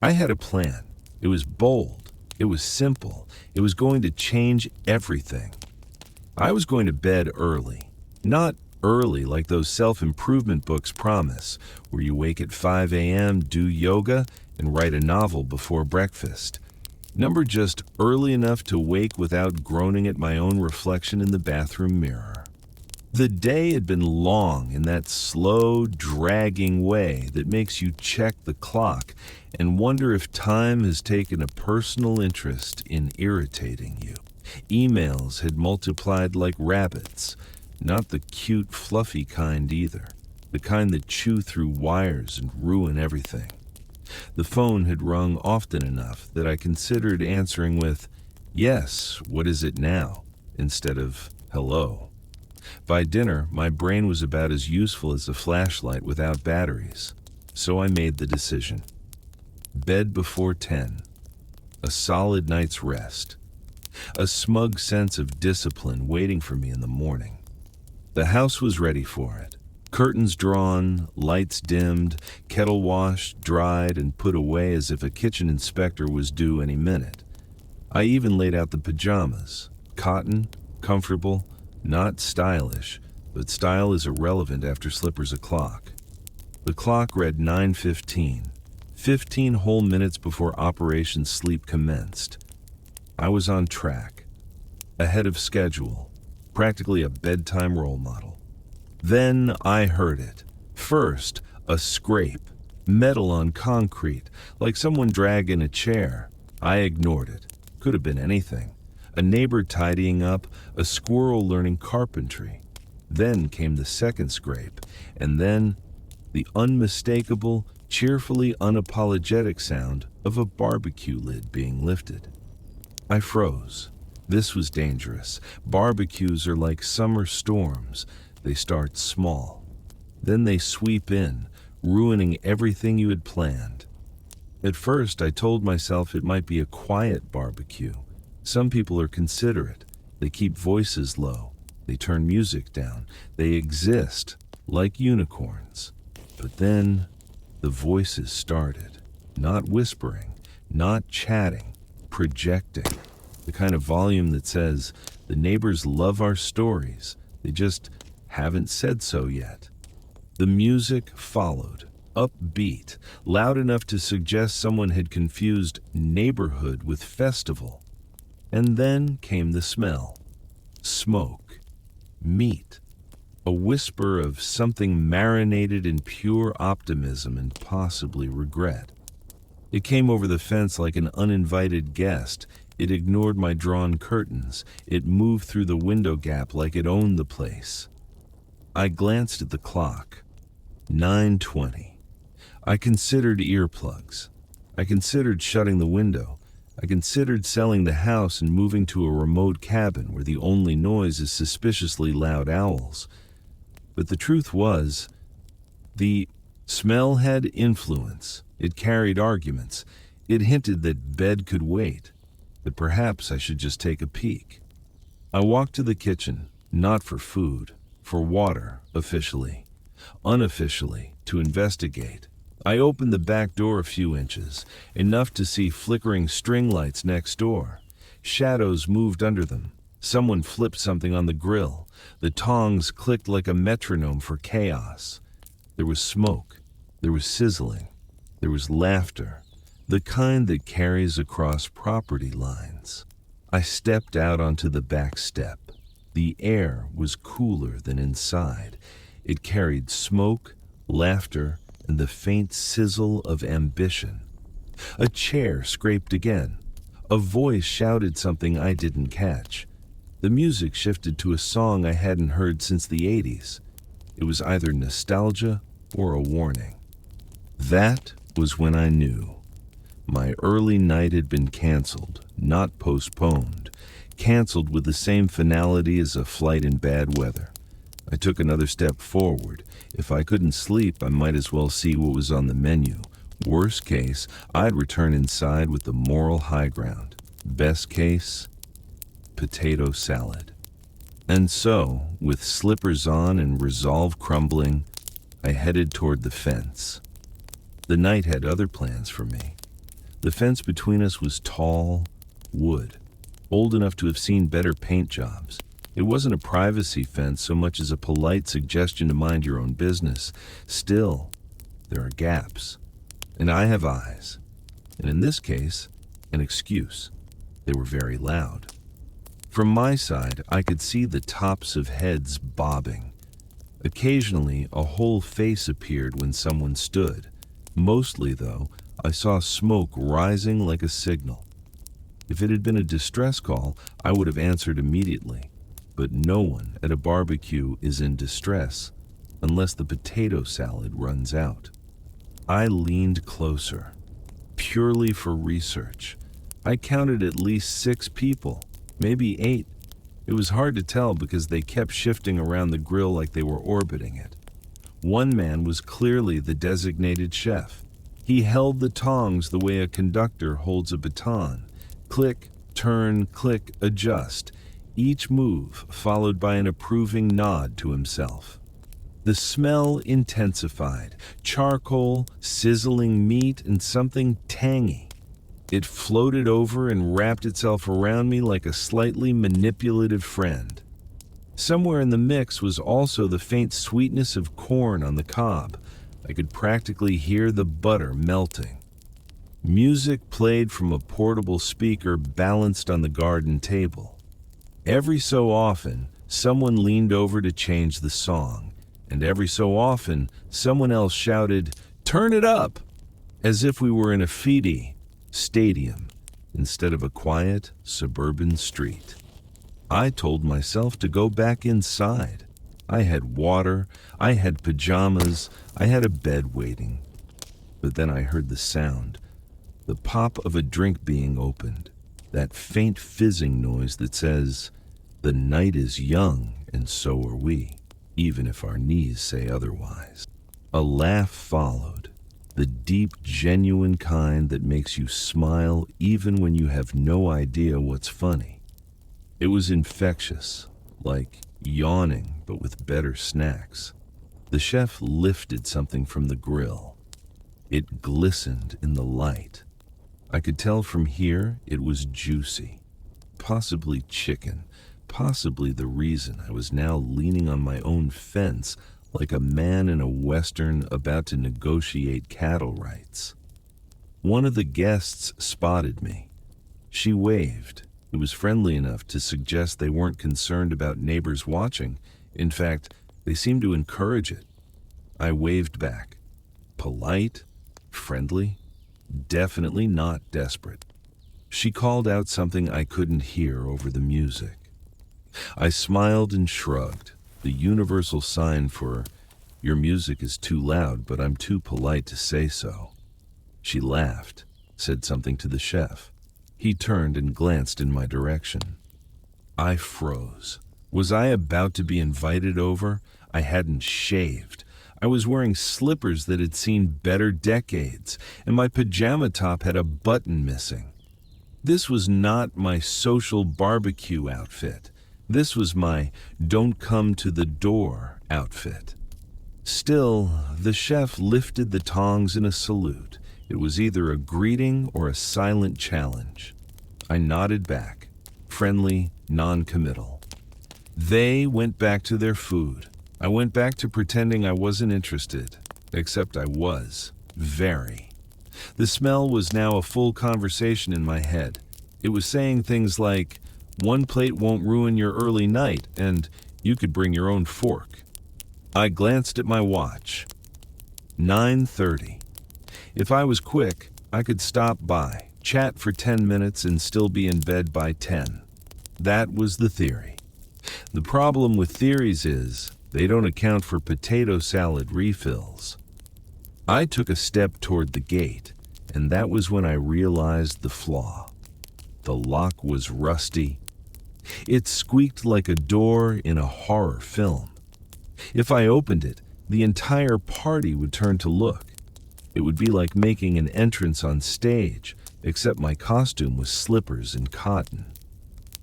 I had a plan. It was bold. It was simple. It was going to change everything. I was going to bed early. Not early like those self-improvement books promise, where you wake at 5 a.m., do yoga, and write a novel before breakfast. Number just early enough to wake without groaning at my own reflection in the bathroom mirror. The day had been long in that slow, dragging way that makes you check the clock and wonder if time has taken a personal interest in irritating you. Emails had multiplied like rabbits, not the cute, fluffy kind either, the kind that chew through wires and ruin everything. The phone had rung often enough that I considered answering with, "Yes, what is it now?" instead of "hello." By dinner, my brain was about as useful as a flashlight without batteries, so I made the decision. Bed before 10. A solid night's rest. A smug sense of discipline waiting for me in the morning. The house was ready for it. Curtains drawn, lights dimmed, kettle washed, dried, and put away as if a kitchen inspector was due any minute. I even laid out the pajamas. Cotton, comfortable, not stylish, but style is irrelevant after slippers o'clock. The clock read 9:15, 15 whole minutes before Operation Sleep commenced. I was on track, ahead of schedule, practically a bedtime role model. Then I heard it. First, a scrape, metal on concrete, like someone dragging a chair. I ignored it. Could have been anything. A neighbor tidying up, a squirrel learning carpentry. Then came the second scrape, and then the unmistakable, cheerfully unapologetic sound of a barbecue lid being lifted. I froze. This was dangerous. Barbecues are like summer storms. They start small. Then they sweep in, ruining everything you had planned. At first, I told myself it might be a quiet barbecue. Some people are considerate. They keep voices low. They turn music down. They exist like unicorns. But then the voices started. Not whispering, not chatting, projecting. The kind of volume that says, "The neighbors love our stories. They just haven't said so yet." The music followed, upbeat, loud enough to suggest someone had confused neighborhood with festival. And then came the smell. Smoke. Meat. A whisper of something marinated in pure optimism and possibly regret. It came over the fence like an uninvited guest. It ignored my drawn curtains. It moved through the window gap like it owned the place. I glanced at the clock. 9:20. I considered earplugs. I considered shutting the window. I considered selling the house and moving to a remote cabin where the only noise is suspiciously loud owls. But the truth was, the smell had influence. It carried arguments. It hinted that bed could wait, that perhaps I should just take a peek. I walked to the kitchen, not for food, for water, officially. Unofficially, to investigate. I opened the back door a few inches, enough to see flickering string lights next door. Shadows moved under them. Someone flipped something on the grill. The tongs clicked like a metronome for chaos. There was smoke. There was sizzling. There was laughter. The kind that carries across property lines. I stepped out onto the back step. The air was cooler than inside. It carried smoke, laughter, and the faint sizzle of ambition. A chair scraped again. A voice shouted something I didn't catch. The music shifted to a song I hadn't heard since the 80s. It was either nostalgia or a warning. That was when I knew. My early night had been canceled, not postponed. Canceled with the same finality as a flight in bad weather. I took another step forward. If I couldn't sleep, I might as well see what was on the menu. Worst case, I'd return inside with the moral high ground. Best case, potato salad. And so, with slippers on and resolve crumbling, I headed toward the fence. The night had other plans for me. The fence between us was tall, wood, old enough to have seen better paint jobs. It wasn't a privacy fence so much as a polite suggestion to mind your own business. Still, there are gaps, and I have eyes, and in this case, an excuse. They were very loud. From my side, I could see the tops of heads bobbing. Occasionally, a whole face appeared when someone stood. Mostly, though, I saw smoke rising like a signal. If it had been a distress call, I would have answered immediately. But no one at a barbecue is in distress unless the potato salad runs out. I leaned closer, purely for research. I counted at least 6 people, maybe 8. It was hard to tell because they kept shifting around the grill like they were orbiting it. One man was clearly the designated chef. He held the tongs the way a conductor holds a baton. Click, turn, click, adjust. Each move followed by an approving nod to himself. The smell intensified. Charcoal, sizzling meat, and something tangy. It floated over and wrapped itself around me like a slightly manipulative friend. Somewhere in the mix was also the faint sweetness of corn on the cob. I could practically hear the butter melting. Music played from a portable speaker balanced on the garden table. Every so often, someone leaned over to change the song, and every so often, someone else shouted, "Turn it up!" as if we were in a feedy stadium instead of a quiet suburban street. I told myself to go back inside. I had water, I had pajamas, I had a bed waiting. But then I heard the sound, the pop of a drink being opened, that faint fizzing noise that says, "The night is young and so are we, even if our knees say otherwise." A laugh followed, the deep, genuine kind that makes you smile even when you have no idea what's funny. It was infectious, like yawning but with better snacks. The chef lifted something from the grill. It glistened in the light. I could tell from here it was juicy, possibly chicken, possibly the reason I was now leaning on my own fence like a man in a western about to negotiate cattle rights. One of the guests spotted me. She waved. It was friendly enough to suggest they weren't concerned about neighbors watching. In fact, they seemed to encourage it. I waved back. Polite, friendly, definitely not desperate. She called out something I couldn't hear over the music. I smiled and shrugged, the universal sign for, "Your music is too loud, but I'm too polite to say so." She laughed, said something to the chef. He turned and glanced in my direction. I froze. Was I about to be invited over? I hadn't shaved. I was wearing slippers that had seen better decades, and my pajama top had a button missing. This was not my social barbecue outfit. This was my "don't come to the door" outfit. Still, the chef lifted the tongs in a salute. It was either a greeting or a silent challenge. I nodded back, friendly, non-committal. They went back to their food. I went back to pretending I wasn't interested, except I was, very. The smell was now a full conversation in my head. It was saying things like, "One plate won't ruin your early night," and "You could bring your own fork." I glanced at my watch. 9:30. If I was quick, I could stop by, chat for 10 minutes, and still be in bed by 10. That was the theory. The problem with theories is they don't account for potato salad refills. I took a step toward the gate, and that was when I realized the flaw. The lock was rusty. It squeaked like a door in a horror film. If I opened it, the entire party would turn to look. It would be like making an entrance on stage, except my costume was slippers and cotton.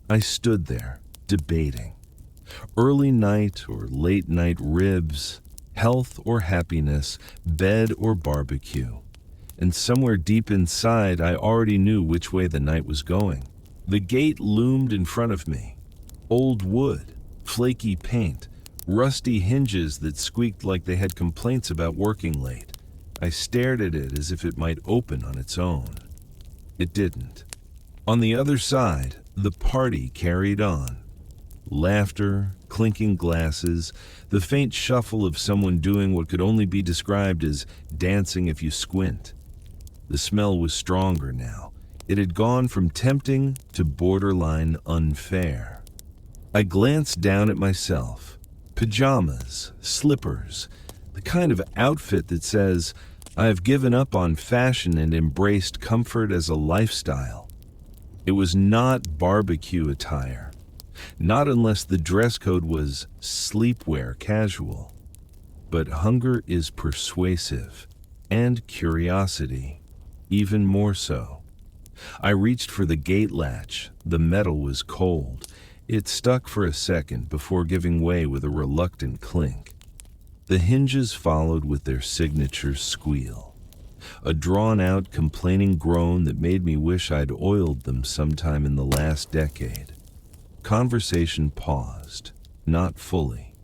I stood there, debating. Early night or late night ribs, health or happiness, bed or barbecue. and somewhere deep inside I already knew which way the night was going. The gate loomed in front of me. Old wood, flaky paint, rusty hinges that squeaked like they had complaints about working late. I stared at it as if it might open on its own. It didn't. On the other side, the party carried on. Laughter, clinking glasses, the faint shuffle of someone doing what could only be described as dancing if you squint. The smell was stronger now. It had gone from tempting to borderline unfair. I glanced down at myself. Pajamas, slippers, the kind of outfit that says, I have given up on fashion and embraced comfort as a lifestyle. It was not barbecue attire. Not unless the dress code was sleepwear casual. But hunger is persuasive, and curiosity, even more so. I reached for the gate latch. The metal was cold. It stuck for a second before giving way with a reluctant clink. The hinges followed with their signature squeal. A drawn-out, complaining groan that made me wish I'd oiled them sometime in the last decade. Conversation paused, not fully,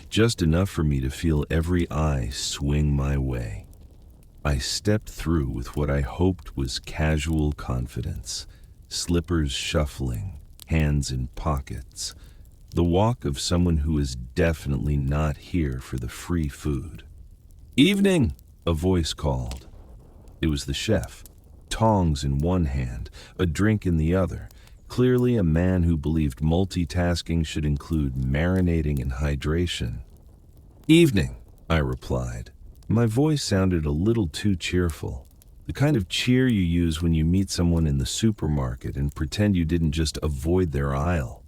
just enough for me to feel every eye swing my way. I stepped through with what I hoped was casual confidence, slippers shuffling, hands in pockets, the walk of someone who is definitely not here for the free food. "Evening," a voice called. It was the chef, tongs in one hand, a drink in the other. Clearly a man who believed multitasking should include marinating and hydration. "Evening," I replied. My voice sounded a little too cheerful, the kind of cheer you use when you meet someone in the supermarket and pretend you didn't just avoid their aisle.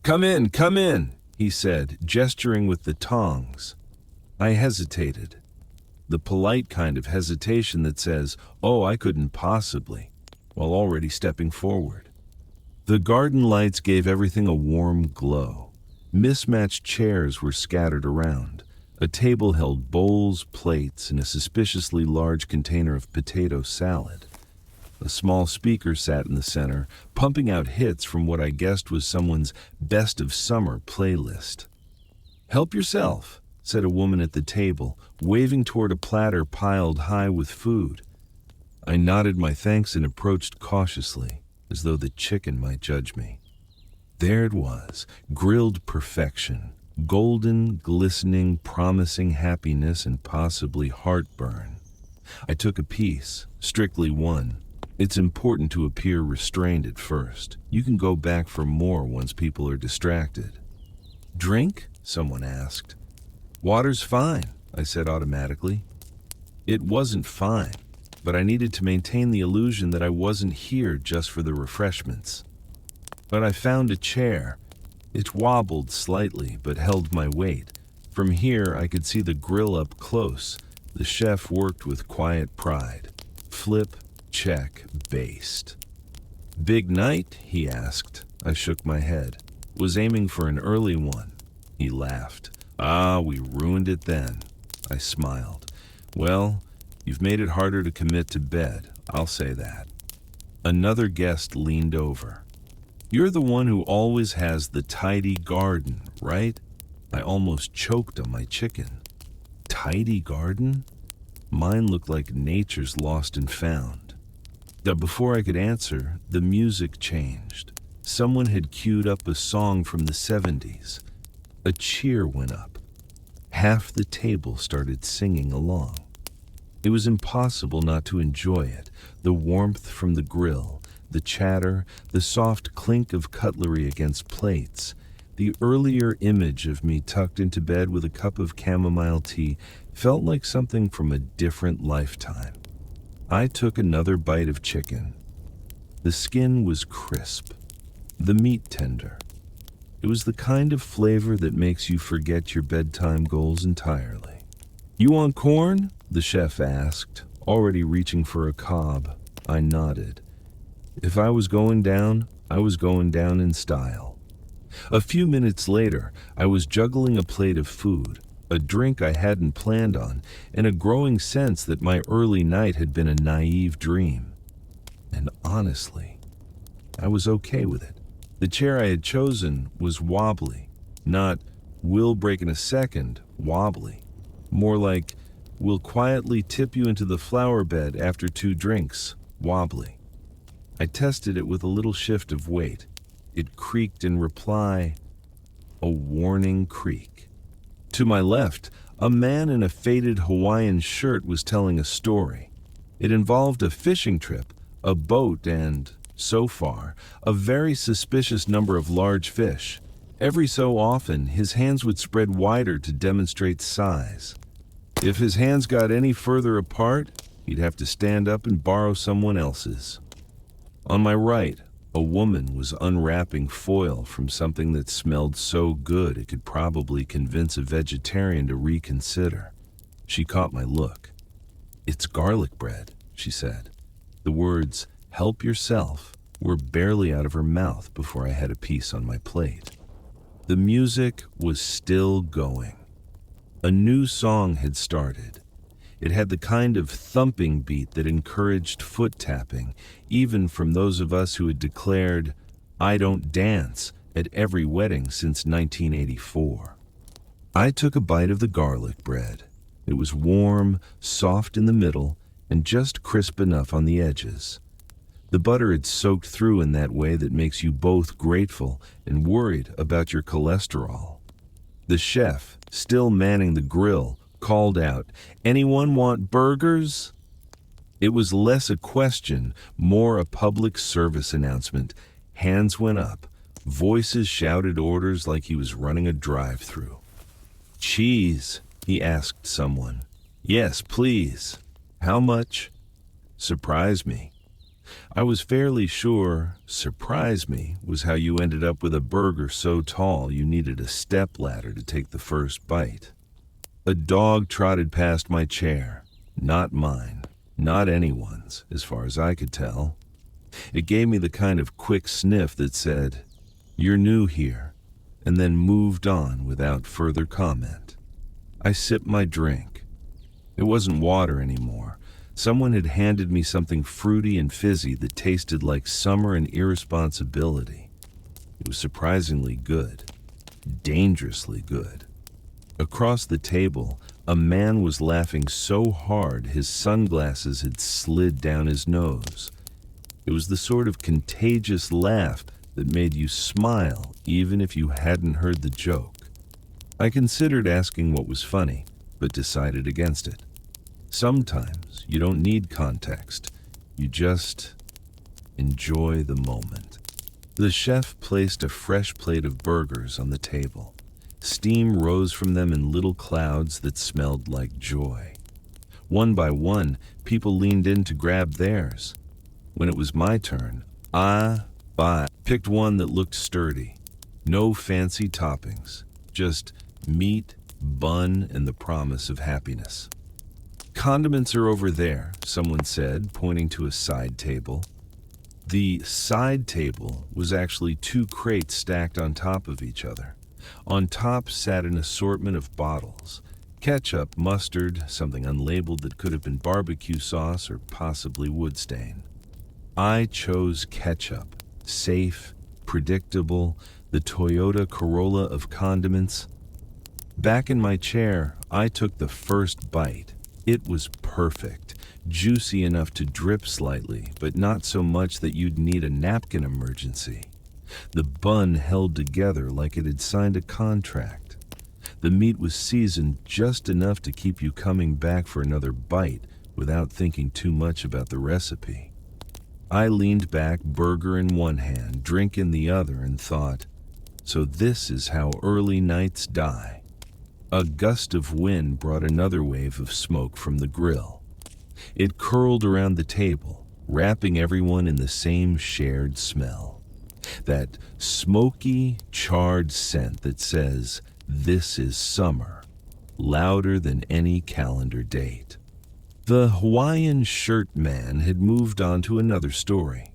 Come in," he said, gesturing with the tongs. I hesitated. The polite kind of hesitation that says, "Oh, I couldn't possibly," while already stepping forward. The garden lights gave everything a warm glow. Mismatched chairs were scattered around. A table held bowls, plates, and a suspiciously large container of potato salad. A small speaker sat in the center, pumping out hits from what I guessed was someone's best of summer playlist. "Help yourself," said a woman at the table, waving toward a platter piled high with food. I nodded my thanks and approached cautiously, as though the chicken might judge me. There it was, grilled perfection, golden, glistening, promising happiness and possibly heartburn. I took a piece, strictly one. It's important to appear restrained at first. You can go back for more once people are distracted. "Drink?" someone asked. "Water's fine," I said automatically. It wasn't fine, but I needed to maintain the illusion that I wasn't here just for the refreshments. But I found a chair. It wobbled slightly, but held my weight. From here, I could see the grill up close. The chef worked with quiet pride. Flip, check, baste. "Big night?" he asked. I shook my head. "Was aiming for an early one." He laughed. "Ah, we ruined it then." I smiled. "Well, you've made it harder to commit to bed, I'll say that." Another guest leaned over. "You're the one who always has the tidy garden, right?" I almost choked on my chicken. Tidy garden? Mine looked like nature's lost and found. But before I could answer, the music changed. Someone had queued up a song from the 70s. A cheer went up. Half the table started singing along. It was impossible not to enjoy it. The warmth from the grill, the chatter, the soft clink of cutlery against plates. The earlier image of me tucked into bed with a cup of chamomile tea felt like something from a different lifetime. I took another bite of chicken. The skin was crisp, the meat tender. It was the kind of flavor that makes you forget your bedtime goals entirely. "You want corn?" the chef asked, already reaching for a cob. I nodded. If I was going down, I was going down in style. A few minutes later, I was juggling a plate of food. a drink I hadn't planned on, and a growing sense that my early night had been a naive dream. And honestly, I was okay with it. The chair I had chosen was wobbly, not "we'll break in a second" wobbly. More like "we'll quietly tip you into the flower bed after 2 drinks" wobbly. I tested it with a little shift of weight. It creaked in reply, a warning creak. To my left, a man in a faded Hawaiian shirt was telling a story. It involved a fishing trip, a boat, and, so far, a very suspicious number of large fish. Every so often, his hands would spread wider to demonstrate size. If his hands got any further apart, he'd have to stand up and borrow someone else's. On my right, a woman was unwrapping foil from something that smelled so good it could probably convince a vegetarian to reconsider. She caught my look. "It's garlic bread," she said. The words, "help yourself," were barely out of her mouth before I had a piece on my plate. The music was still going. A new song had started. It had the kind of thumping beat that encouraged foot tapping, even from those of us who had declared, "I don't dance," at every wedding since 1984. I took a bite of the garlic bread. It was warm, soft in the middle, and just crisp enough on the edges. The butter had soaked through in that way that makes you both grateful and worried about your cholesterol. The chef, still manning the grill, called out, "Anyone want burgers?" It was less a question, more a public service announcement. Hands went up. Voices shouted orders like he was running a drive-through. "Cheese?" he asked someone. "Yes, please." "How much?" "Surprise me." I was fairly sure "surprise me" was how you ended up with a burger so tall you needed a stepladder to take the first bite. A dog trotted past my chair. Not mine. Not anyone's, as far as I could tell. It gave me the kind of quick sniff that said, "You're new here," and then moved on without further comment. I sipped my drink. It wasn't water anymore. Someone had handed me something fruity and fizzy that tasted like summer and irresponsibility. It was surprisingly good. Dangerously good. Across the table, a man was laughing so hard his sunglasses had slid down his nose. It was the sort of contagious laugh that made you smile even if you hadn't heard the joke. I considered asking what was funny, but decided against it. Sometimes you don't need context. You just enjoy the moment. The chef placed a fresh plate of burgers on the table. Steam rose from them in little clouds that smelled like joy. One by one, people leaned in to grab theirs. When it was my turn, I picked one that looked sturdy. No fancy toppings, just meat, bun, and the promise of happiness. "Condiments are over there," someone said, pointing to a side table. The side table was actually 2 crates stacked on top of each other. On top sat an assortment of bottles. Ketchup, mustard, something unlabeled that could have been barbecue sauce or possibly wood stain. I chose ketchup. Safe, predictable, the Toyota Corolla of condiments. Back in my chair, I took the first bite. It was perfect. Juicy enough to drip slightly, but not so much that you'd need a napkin emergency. The bun held together like it had signed a contract. The meat was seasoned just enough to keep you coming back for another bite without thinking too much about the recipe. I leaned back, burger in one hand, drink in the other, and thought, so this is how early nights die. A gust of wind brought another wave of smoke from the grill. It curled around the table, wrapping everyone in the same shared smell. That smoky, charred scent that says, "This is summer," louder than any calendar date. The Hawaiian shirt man had moved on to another story.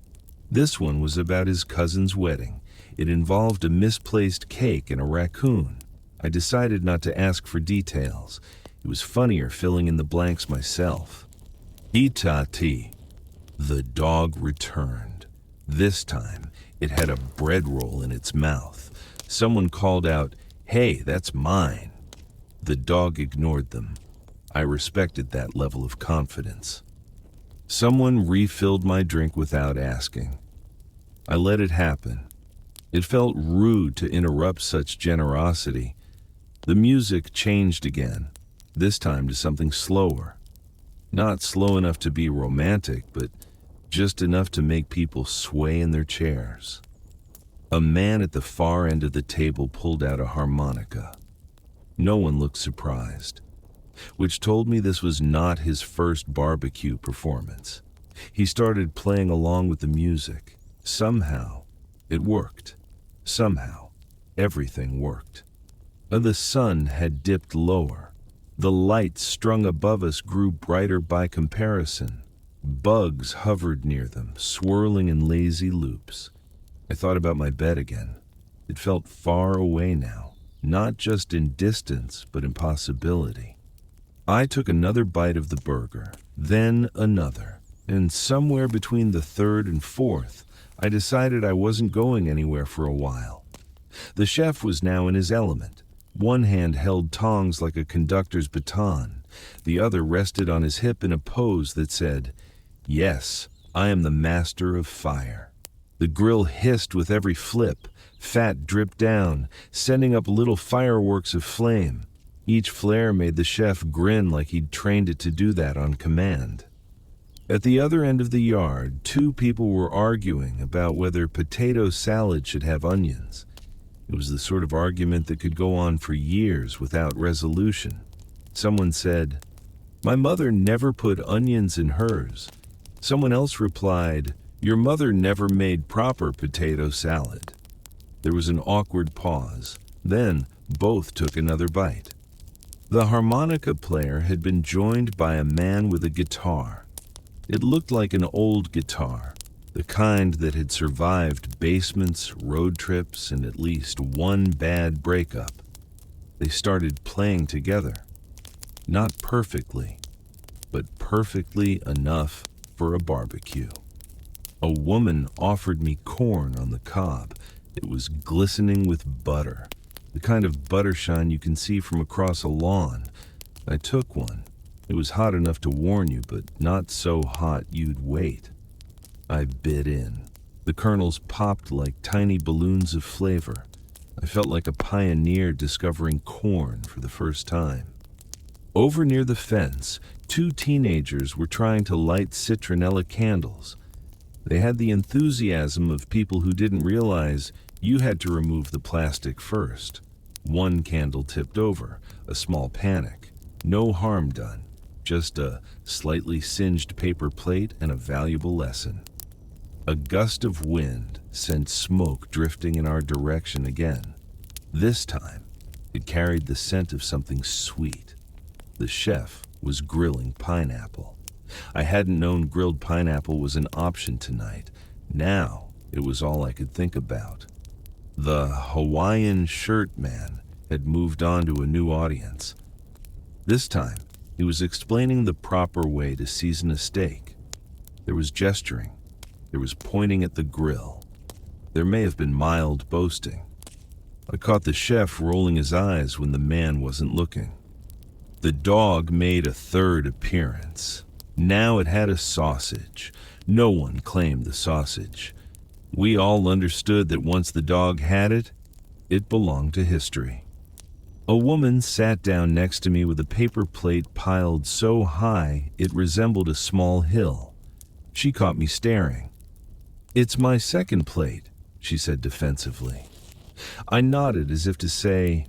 This one was about his cousin's wedding. It involved a misplaced cake and a raccoon. I decided not to ask for details. It was funnier filling in the blanks myself. Itati. The dog returned. This time, it had a bread roll in its mouth. Someone called out, "Hey, that's mine." The dog ignored them. I respected that level of confidence. Someone refilled my drink without asking. I let it happen. It felt rude to interrupt such generosity. The music changed again, this time to something slower. Not slow enough to be romantic, but just enough to make people sway in their chairs. A man at the far end of the table pulled out a harmonica. No one looked surprised, which told me this was not his first barbecue performance. He started playing along with the music. Somehow, it worked. Somehow, everything worked. The sun had dipped lower. The lights strung above us grew brighter by comparison. Bugs hovered near them, swirling in lazy loops. I thought about my bed again. It felt far away now, not just in distance, but in possibility. I took another bite of the burger, then another, and somewhere between the third and fourth, I decided I wasn't going anywhere for a while. The chef was now in his element. One hand held tongs like a conductor's baton. The other rested on his hip in a pose that said, "Yes, I am the master of fire." The grill hissed with every flip. Fat dripped down, sending up little fireworks of flame. Each flare made the chef grin like he'd trained it to do that on command. At the other end of the yard, two people were arguing about whether potato salad should have onions. It was the sort of argument that could go on for years without resolution. Someone said, "My mother never put onions in hers." Someone else replied, "Your mother never made proper potato salad." There was an awkward pause. Then both took another bite. The harmonica player had been joined by a man with a guitar. It looked like an old guitar, the kind that had survived basements, road trips, and at least one bad breakup. They started playing together. Not perfectly, but perfectly enough for a barbecue. A woman offered me corn on the cob. It was glistening with butter, the kind of butter shine you can see from across a lawn. I took one. It was hot enough to warn you, but not so hot you'd wait. I bit in. The kernels popped like tiny balloons of flavor. I felt like a pioneer discovering corn for the first time. Over near the fence, two teenagers were trying to light citronella candles. They had the enthusiasm of people who didn't realize you had to remove the plastic first. One candle tipped over, a small panic. No harm done, just a slightly singed paper plate and a valuable lesson. A gust of wind sent smoke drifting in our direction again. This time, it carried the scent of something sweet. The chef was grilling pineapple. I hadn't known grilled pineapple was an option tonight. Now, it was all I could think about. The Hawaiian shirt man had moved on to a new audience. This time, he was explaining the proper way to season a steak. There was gesturing. There was pointing at the grill. There may have been mild boasting. I caught the chef rolling his eyes when the man wasn't looking. The dog made a third appearance. Now it had a sausage. No one claimed the sausage. We all understood that once the dog had it, it belonged to history. A woman sat down next to me with a paper plate piled so high it resembled a small hill. She caught me staring. "It's my second plate," she said defensively. I nodded as if to say,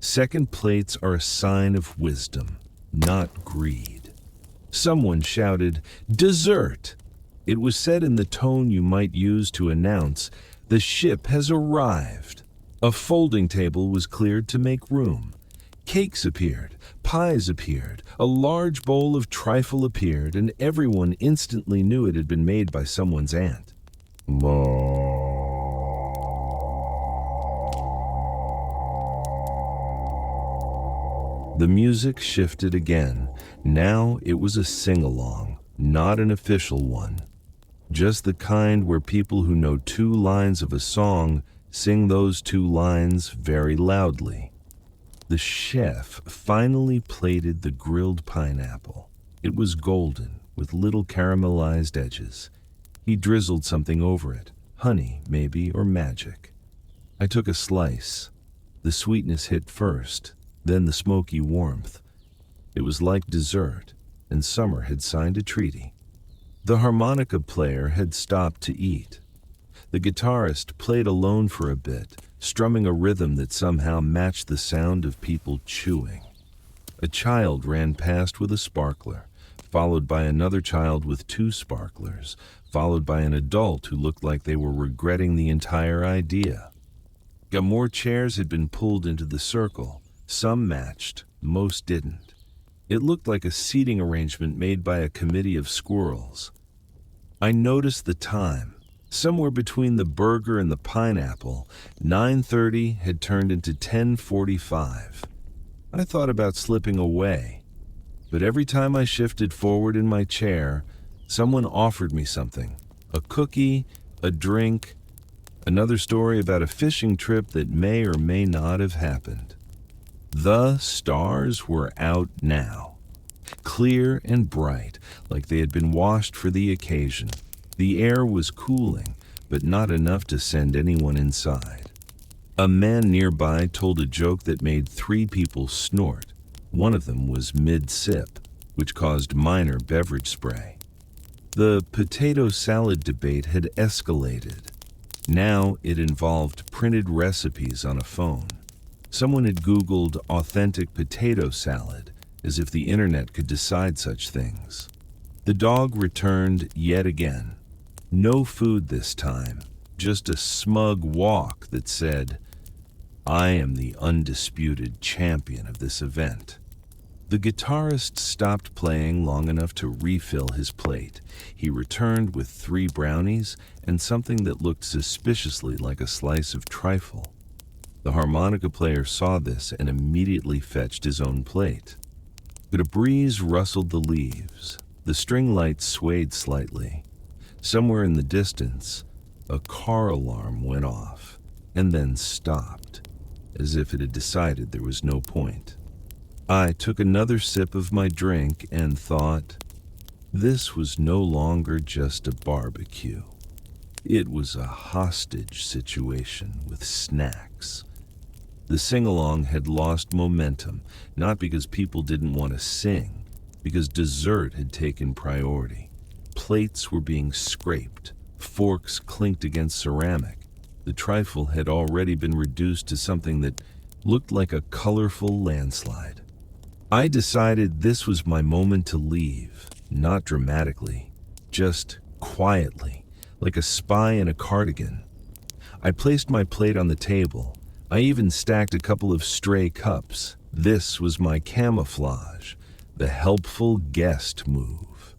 second plates are a sign of wisdom, not greed. Someone shouted, "Dessert!" It was said in the tone you might use to announce, "The ship has arrived." A folding table was cleared to make room. Cakes appeared, pies appeared, a large bowl of trifle appeared, and everyone instantly knew it had been made by someone's aunt. The music shifted again. Now it was a sing-along, not an official one. Just the kind where people who know 2 lines of a song sing those 2 lines very loudly. The chef finally plated the grilled pineapple. It was golden, with little caramelized edges. He drizzled something over it, honey, maybe, or magic. I took a slice. The sweetness hit first, then the smoky warmth. It was like dessert, and summer had signed a treaty. The harmonica player had stopped to eat. The guitarist played alone for a bit, strumming a rhythm that somehow matched the sound of people chewing. A child ran past with a sparkler, followed by another child with 2 sparklers, followed by an adult who looked like they were regretting the entire idea. More chairs had been pulled into the circle. Some matched, most didn't. It looked like a seating arrangement made by a committee of squirrels. I noticed the time. Somewhere between the burger and the pineapple, 9:30 had turned into 10:45. I thought about slipping away, but every time I shifted forward in my chair, someone offered me something. A cookie, a drink, another story about a fishing trip that may or may not have happened. The stars were out now, clear and bright, like they had been washed for the occasion. The air was cooling, but not enough to send anyone inside. A man nearby told a joke that made 3 people snort. One of them was mid-sip, which caused minor beverage spray. The potato salad debate had escalated. Now it involved printed recipes on a phone. Someone had Googled authentic potato salad, as if the internet could decide such things. The dog returned yet again. No food this time, just a smug walk that said, "I am the undisputed champion of this event." The guitarist stopped playing long enough to refill his plate. He returned with 3 brownies and something that looked suspiciously like a slice of trifle. The harmonica player saw this and immediately fetched his own plate. But a breeze rustled the leaves. The string lights swayed slightly. Somewhere in the distance, a car alarm went off and then stopped, as if it had decided there was no point. I took another sip of my drink and thought, this was no longer just a barbecue. It was a hostage situation with snacks. The sing-along had lost momentum, not because people didn't want to sing, because dessert had taken priority. Plates were being scraped, forks clinked against ceramic. The trifle had already been reduced to something that looked like a colorful landslide. I decided this was my moment to leave, not dramatically, just quietly, like a spy in a cardigan. I placed my plate on the table. I even stacked a couple of stray cups. This was my camouflage, the helpful guest move.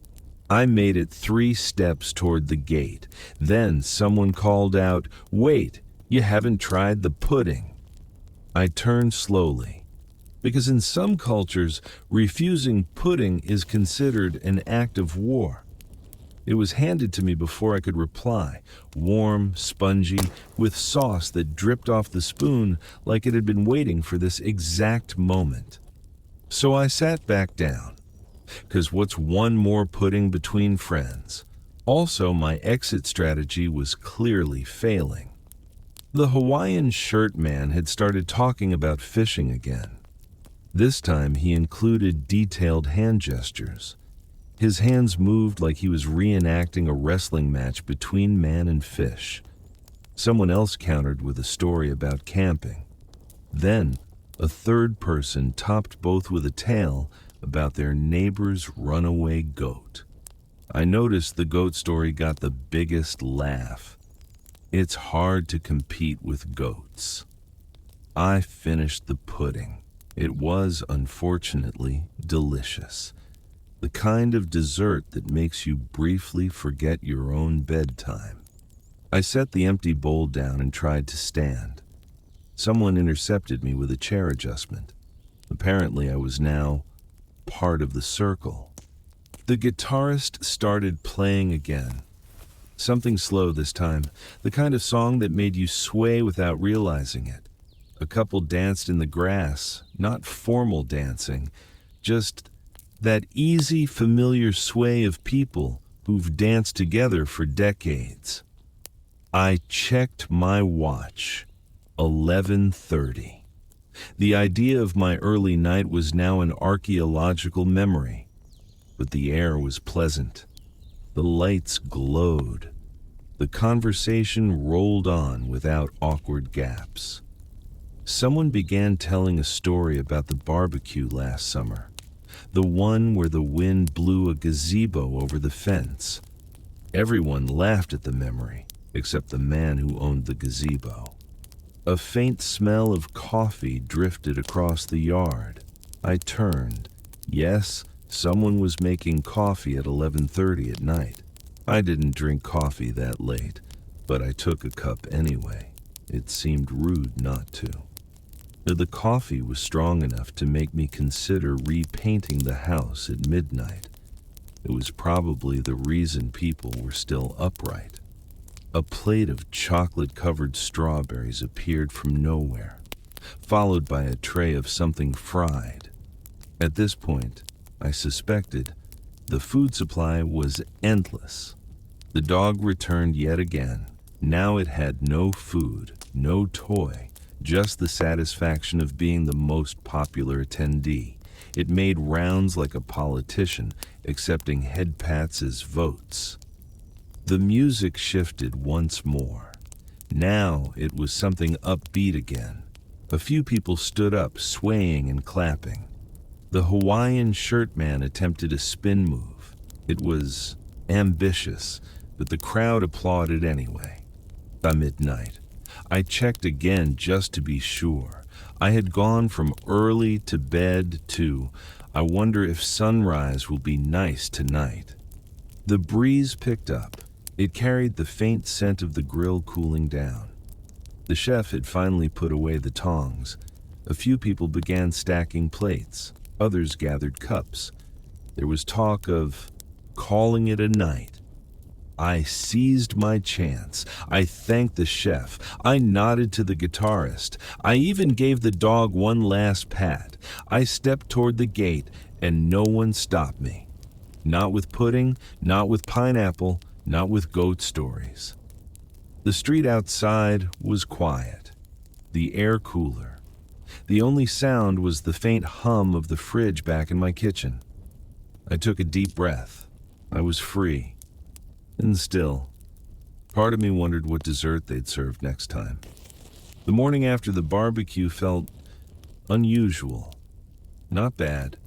I made it 3 steps toward the gate. Then someone called out, "Wait, you haven't tried the pudding." I turned slowly, because in some cultures, refusing pudding is considered an act of war. It was handed to me before I could reply, warm, spongy, with sauce that dripped off the spoon like it had been waiting for this exact moment. So I sat back down, because what's one more pudding between friends? Also, my exit strategy was clearly failing. The Hawaiian shirt man had started talking about fishing again. This time he included detailed hand gestures. His hands moved like he was reenacting a wrestling match between man and fish. Someone else countered with a story about camping. Then, a third person topped both with a tale about their neighbor's runaway goat. I noticed the goat story got the biggest laugh. It's hard to compete with goats. I finished the pudding. It was, unfortunately, delicious. The kind of dessert that makes you briefly forget your own bedtime. I set the empty bowl down and tried to stand. Someone intercepted me with a chair adjustment. Apparently, I was now part of the circle. The guitarist started playing again. Something slow this time, the kind of song that made you sway without realizing it. A couple danced in the grass, not formal dancing, just that easy, familiar sway of people who've danced together for decades. I checked my watch. 11:30. The idea of my early night was now an archaeological memory, but the air was pleasant. The lights glowed. The conversation rolled on without awkward gaps. Someone began telling a story about the barbecue last summer, the one where the wind blew a gazebo over the fence. Everyone laughed at the memory, except the man who owned the gazebo. A faint smell of coffee drifted across the yard. I turned. Yes, someone was making coffee at 11:30 at night. I didn't drink coffee that late, but I took a cup anyway. It seemed rude not to. The coffee was strong enough to make me consider repainting the house at midnight. It was probably the reason people were still upright. A plate of chocolate-covered strawberries appeared from nowhere, followed by a tray of something fried. At this point, I suspected the food supply was endless. The dog returned yet again. Now it had no food, no toy, just the satisfaction of being the most popular attendee. It made rounds like a politician, accepting head pats as votes. The music shifted once more. Now it was something upbeat again. A few people stood up, swaying and clapping. The Hawaiian shirt man attempted a spin move. It was ambitious, but the crowd applauded anyway. By midnight, I checked again just to be sure. I had gone from early to bed to, I wonder if sunrise will be nice tonight. The breeze picked up. It carried the faint scent of the grill cooling down. The chef had finally put away the tongs. A few people began stacking plates. Others gathered cups. There was talk of calling it a night. I seized my chance. I thanked the chef. I nodded to the guitarist. I even gave the dog one last pat. I stepped toward the gate, and no one stopped me. Not with pudding, not with pineapple, not with goat stories. The street outside was quiet, the air cooler. The only sound was the faint hum of the fridge back in my kitchen. I took a deep breath. I was free. And still, part of me wondered what dessert they'd served next time. The morning after the barbecue felt unusual. Not bad.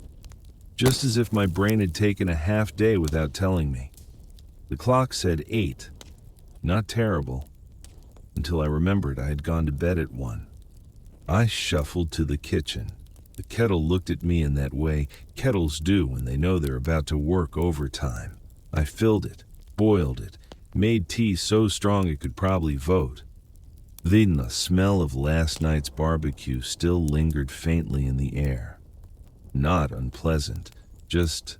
Just as if my brain had taken a half day without telling me. The clock said 8. Not terrible. Until I remembered I had gone to bed at 1. I shuffled to the kitchen. The kettle looked at me in that way kettles do when they know they're about to work overtime. I filled it, boiled it, made tea so strong it could probably vote. Then the smell of last night's barbecue still lingered faintly in the air. Not unpleasant, just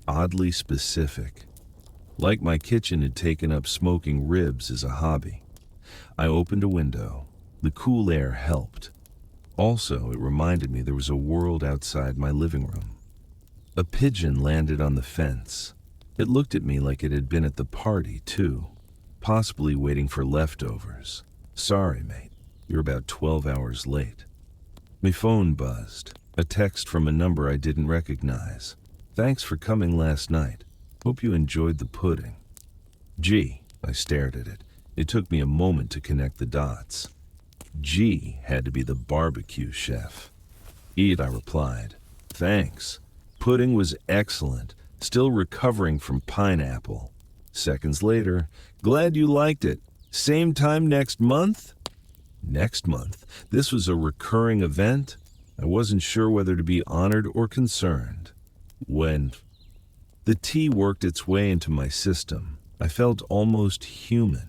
oddly specific. Like my kitchen had taken up smoking ribs as a hobby. I opened a window. The cool air helped. Also, it reminded me there was a world outside my living room. A pigeon landed on the fence. It looked at me like it had been at the party, too, possibly waiting for leftovers. Sorry, mate, you're about 12 hours late. My phone buzzed. A text from a number I didn't recognize. Thanks for coming last night. Hope you enjoyed the pudding. Gee, I stared at it. It took me a moment to connect the dots. G had to be the barbecue chef. Eat, I replied. Thanks. Pudding was excellent. Still recovering from pineapple. Seconds later, glad you liked it. Same time next month? Next month? This was a recurring event? I wasn't sure whether to be honored or concerned. When the tea worked its way into my system, I felt almost human.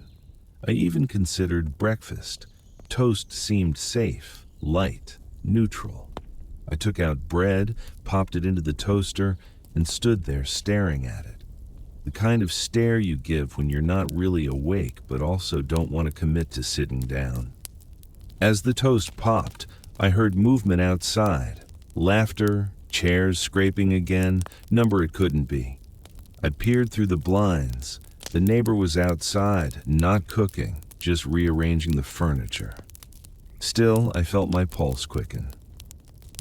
I even considered breakfast. Toast seemed safe, light, neutral. I took out bread, popped it into the toaster, and stood there staring at it. The kind of stare you give when you're not really awake but also don't want to commit to sitting down. As the toast popped, I heard movement outside. Laughter, chairs scraping again, number it couldn't be. I peered through the blinds. The neighbor was outside, not cooking, just rearranging the furniture. Still, I felt my pulse quicken.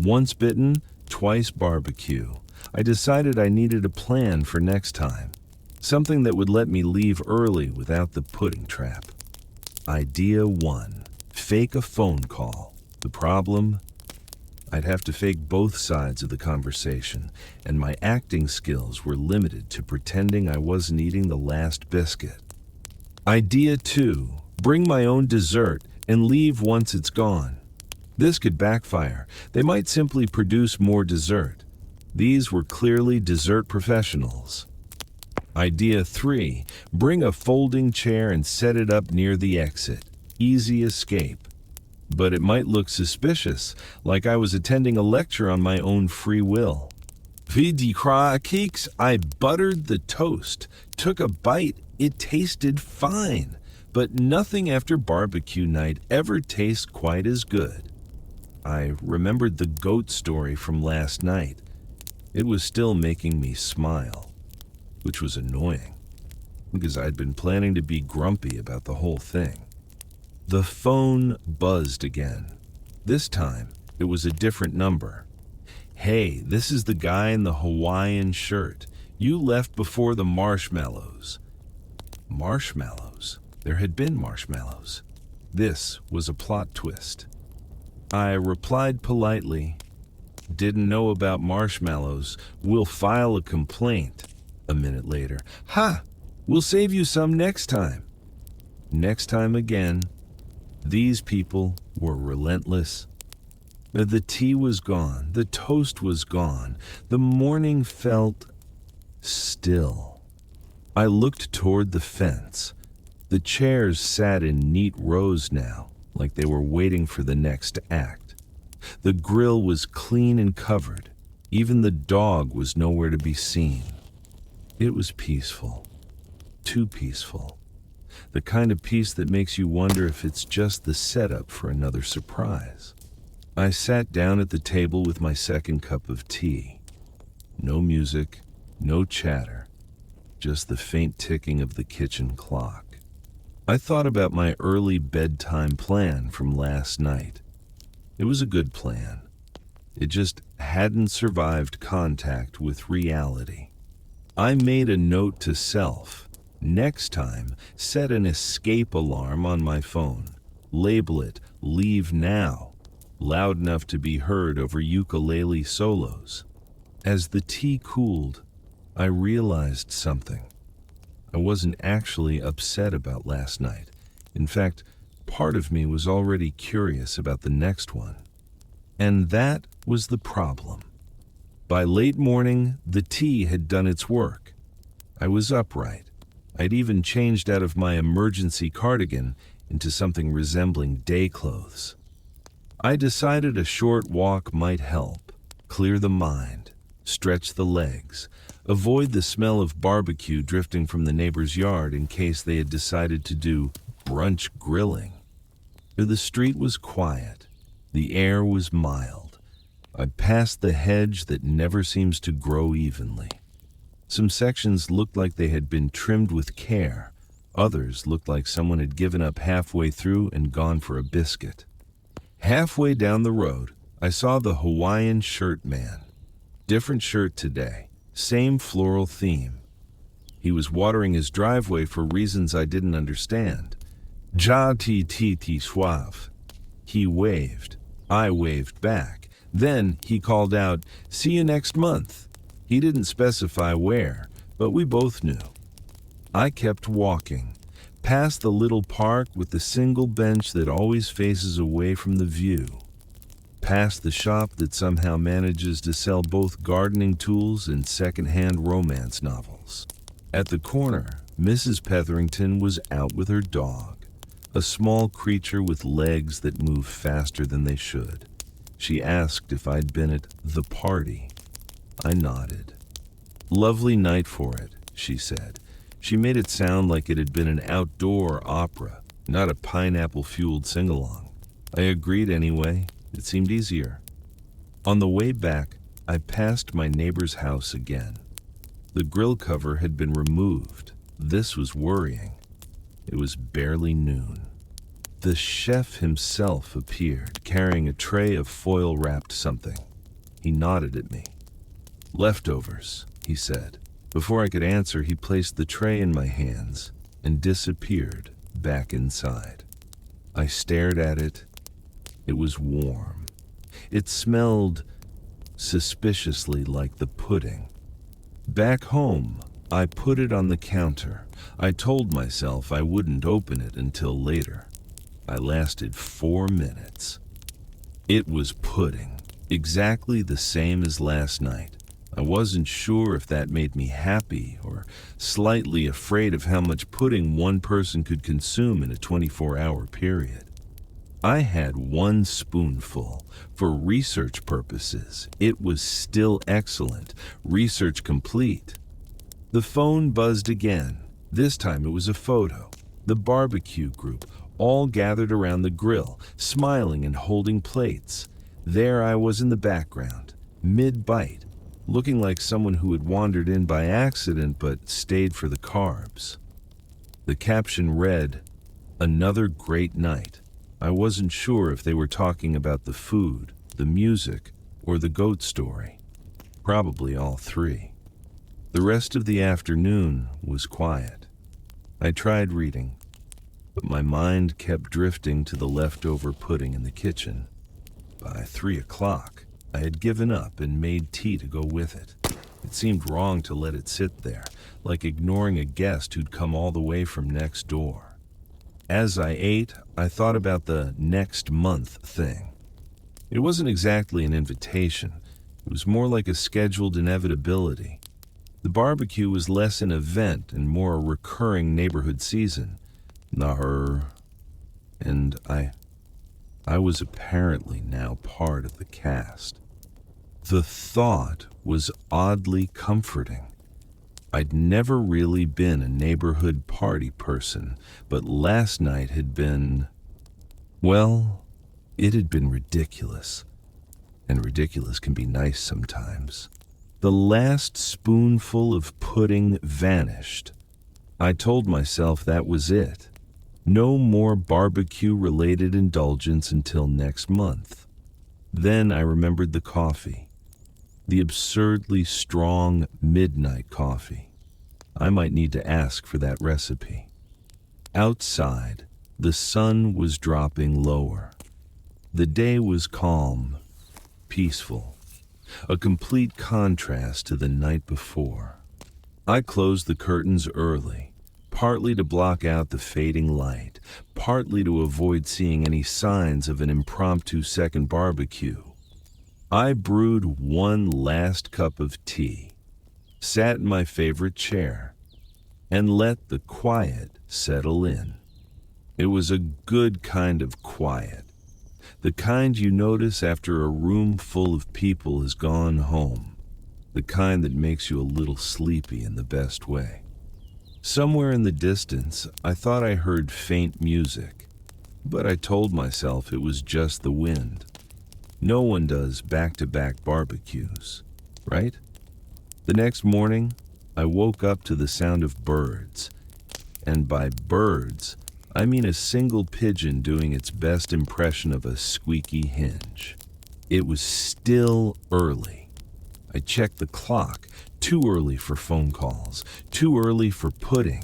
Once bitten, twice barbecue. I decided I needed a plan for next time. Something that would let me leave early without the pudding trap. Idea 1. Fake a phone call. The problem? I'd have to fake both sides of the conversation, and my acting skills were limited to pretending I wasn't eating the last biscuit. Idea 2. Bring my own dessert and leave once it's gone. This could backfire. They might simply produce more dessert. These were clearly dessert professionals. Idea 3. Bring a folding chair and set it up near the exit. Easy escape. But it might look suspicious, like I was attending a lecture on my own free will. Vidikra, I buttered the toast, took a bite. It tasted fine, but nothing after barbecue night ever tastes quite as good. I remembered the goat story from last night. It was still making me smile, which was annoying, because I'd been planning to be grumpy about the whole thing. The phone buzzed again. This time, it was a different number. Hey, this is the guy in the Hawaiian shirt. You left before the marshmallows. Marshmallows? There had been marshmallows. This was a plot twist. I replied politely, "Didn't know about marshmallows. We'll file a complaint." A minute later, "Ha! We'll save you some next time." Next time again. These people were relentless. The tea was gone. The toast was gone. The morning felt still. I looked toward the fence. The chairs sat in neat rows now, like they were waiting for the next act. The grill was clean and covered. Even the dog was nowhere to be seen. It was peaceful. Too peaceful. The kind of peace that makes you wonder if it's just the setup for another surprise. I sat down at the table with my second cup of tea. No music, no chatter, just the faint ticking of the kitchen clock. I thought about my early bedtime plan from last night. It was a good plan. It just hadn't survived contact with reality. I made a note to self. Next time, set an escape alarm on my phone. Label it "Leave Now," loud enough to be heard over ukulele solos. As the tea cooled, I realized something. I wasn't actually upset about last night. In fact, part of me was already curious about the next one. And that was the problem. By late morning, the tea had done its work. I was upright. I'd even changed out of my emergency cardigan into something resembling day clothes. I decided a short walk might help, clear the mind, stretch the legs, avoid the smell of barbecue drifting from the neighbor's yard in case they had decided to do brunch grilling. The street was quiet. The air was mild. I passed the hedge that never seems to grow evenly. Some sections looked like they had been trimmed with care. Others looked like someone had given up halfway through and gone for a biscuit. Halfway down the road, I saw the Hawaiian shirt man. Different shirt today, same floral theme. He was watering his driveway for reasons I didn't understand. Ja ti ti ti suave. He waved. I waved back. Then he called out, "See you next month." He didn't specify where, but we both knew. I kept walking, past the little park with the single bench that always faces away from the view, past the shop that somehow manages to sell both gardening tools and second-hand romance novels. At the corner, Mrs. Petherington was out with her dog, a small creature with legs that move faster than they should. She asked if I'd been at the party. I nodded. "Lovely night for it," she said. She made it sound like it had been an outdoor opera, not a pineapple-fueled sing-along. I agreed anyway. It seemed easier. On the way back, I passed my neighbor's house again. The grill cover had been removed. This was worrying. It was barely noon. The chef himself appeared, carrying a tray of foil-wrapped something. He nodded at me. "Leftovers," he said. Before I could answer, he placed the tray in my hands and disappeared back inside. I stared at it. It was warm. It smelled suspiciously like the pudding. Back home, I put it on the counter. I told myself I wouldn't open it until later. I lasted 4 minutes. It was pudding, exactly the same as last night. I wasn't sure if that made me happy or slightly afraid of how much pudding one person could consume in a 24-hour period. I had 1 spoonful. For research purposes, it was still excellent. Research complete. The phone buzzed again. This time it was a photo. The barbecue group, all gathered around the grill, smiling and holding plates. There I was in the background, mid-bite, looking like someone who had wandered in by accident but stayed for the carbs. The caption read, "Another great night." I wasn't sure if they were talking about the food, the music, or the goat story. Probably all 3. The rest of the afternoon was quiet. I tried reading, but my mind kept drifting to the leftover pudding in the kitchen. By 3 o'clock, I had given up and made tea to go with it. It seemed wrong to let it sit there, like ignoring a guest who'd come all the way from next door. As I ate, I thought about the next month thing. It wasn't exactly an invitation. It was more like a scheduled inevitability. The barbecue was less an event and more a recurring neighborhood season. And I was apparently now part of the cast. The thought was oddly comforting. I'd never really been a neighborhood party person, but last night had been, well, it had been ridiculous. And ridiculous can be nice sometimes. The last spoonful of pudding vanished. I told myself that was it. No more barbecue-related indulgence until next month. Then I remembered the coffee. The absurdly strong midnight coffee. I might need to ask for that recipe. Outside, the sun was dropping lower. The day was calm, peaceful, a complete contrast to the night before. I closed the curtains early, partly to block out the fading light, partly to avoid seeing any signs of an impromptu second barbecue. I brewed 1 last cup of tea, sat in my favorite chair, and let the quiet settle in. It was a good kind of quiet, the kind you notice after a room full of people has gone home, the kind that makes you a little sleepy in the best way. Somewhere in the distance, I thought I heard faint music, but I told myself it was just the wind. No one does back-to-back barbecues, right? The next morning, I woke up to the sound of birds. And by birds, I mean a single pigeon doing its best impression of a squeaky hinge. It was still early. I checked the clock. Too early for phone calls. Too early for pudding.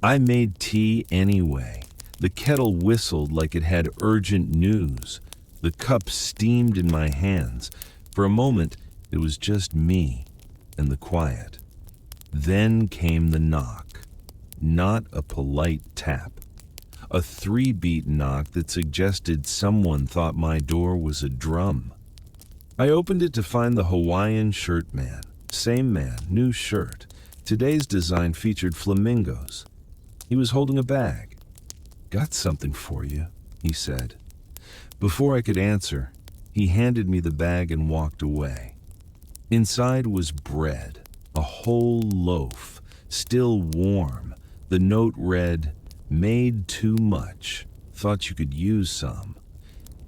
I made tea anyway. The kettle whistled like it had urgent news. The cup steamed in my hands. For a moment, it was just me and the quiet. Then came the knock. Not a polite tap. A 3-beat knock that suggested someone thought my door was a drum. I opened it to find the Hawaiian shirt man. Same man, new shirt. Today's design featured flamingos. He was holding a bag. "Got something for you," he said. Before I could answer, He handed me the bag and walked away. Inside was bread, a whole loaf, still warm. The note read, "Made too much. Thought you could use some."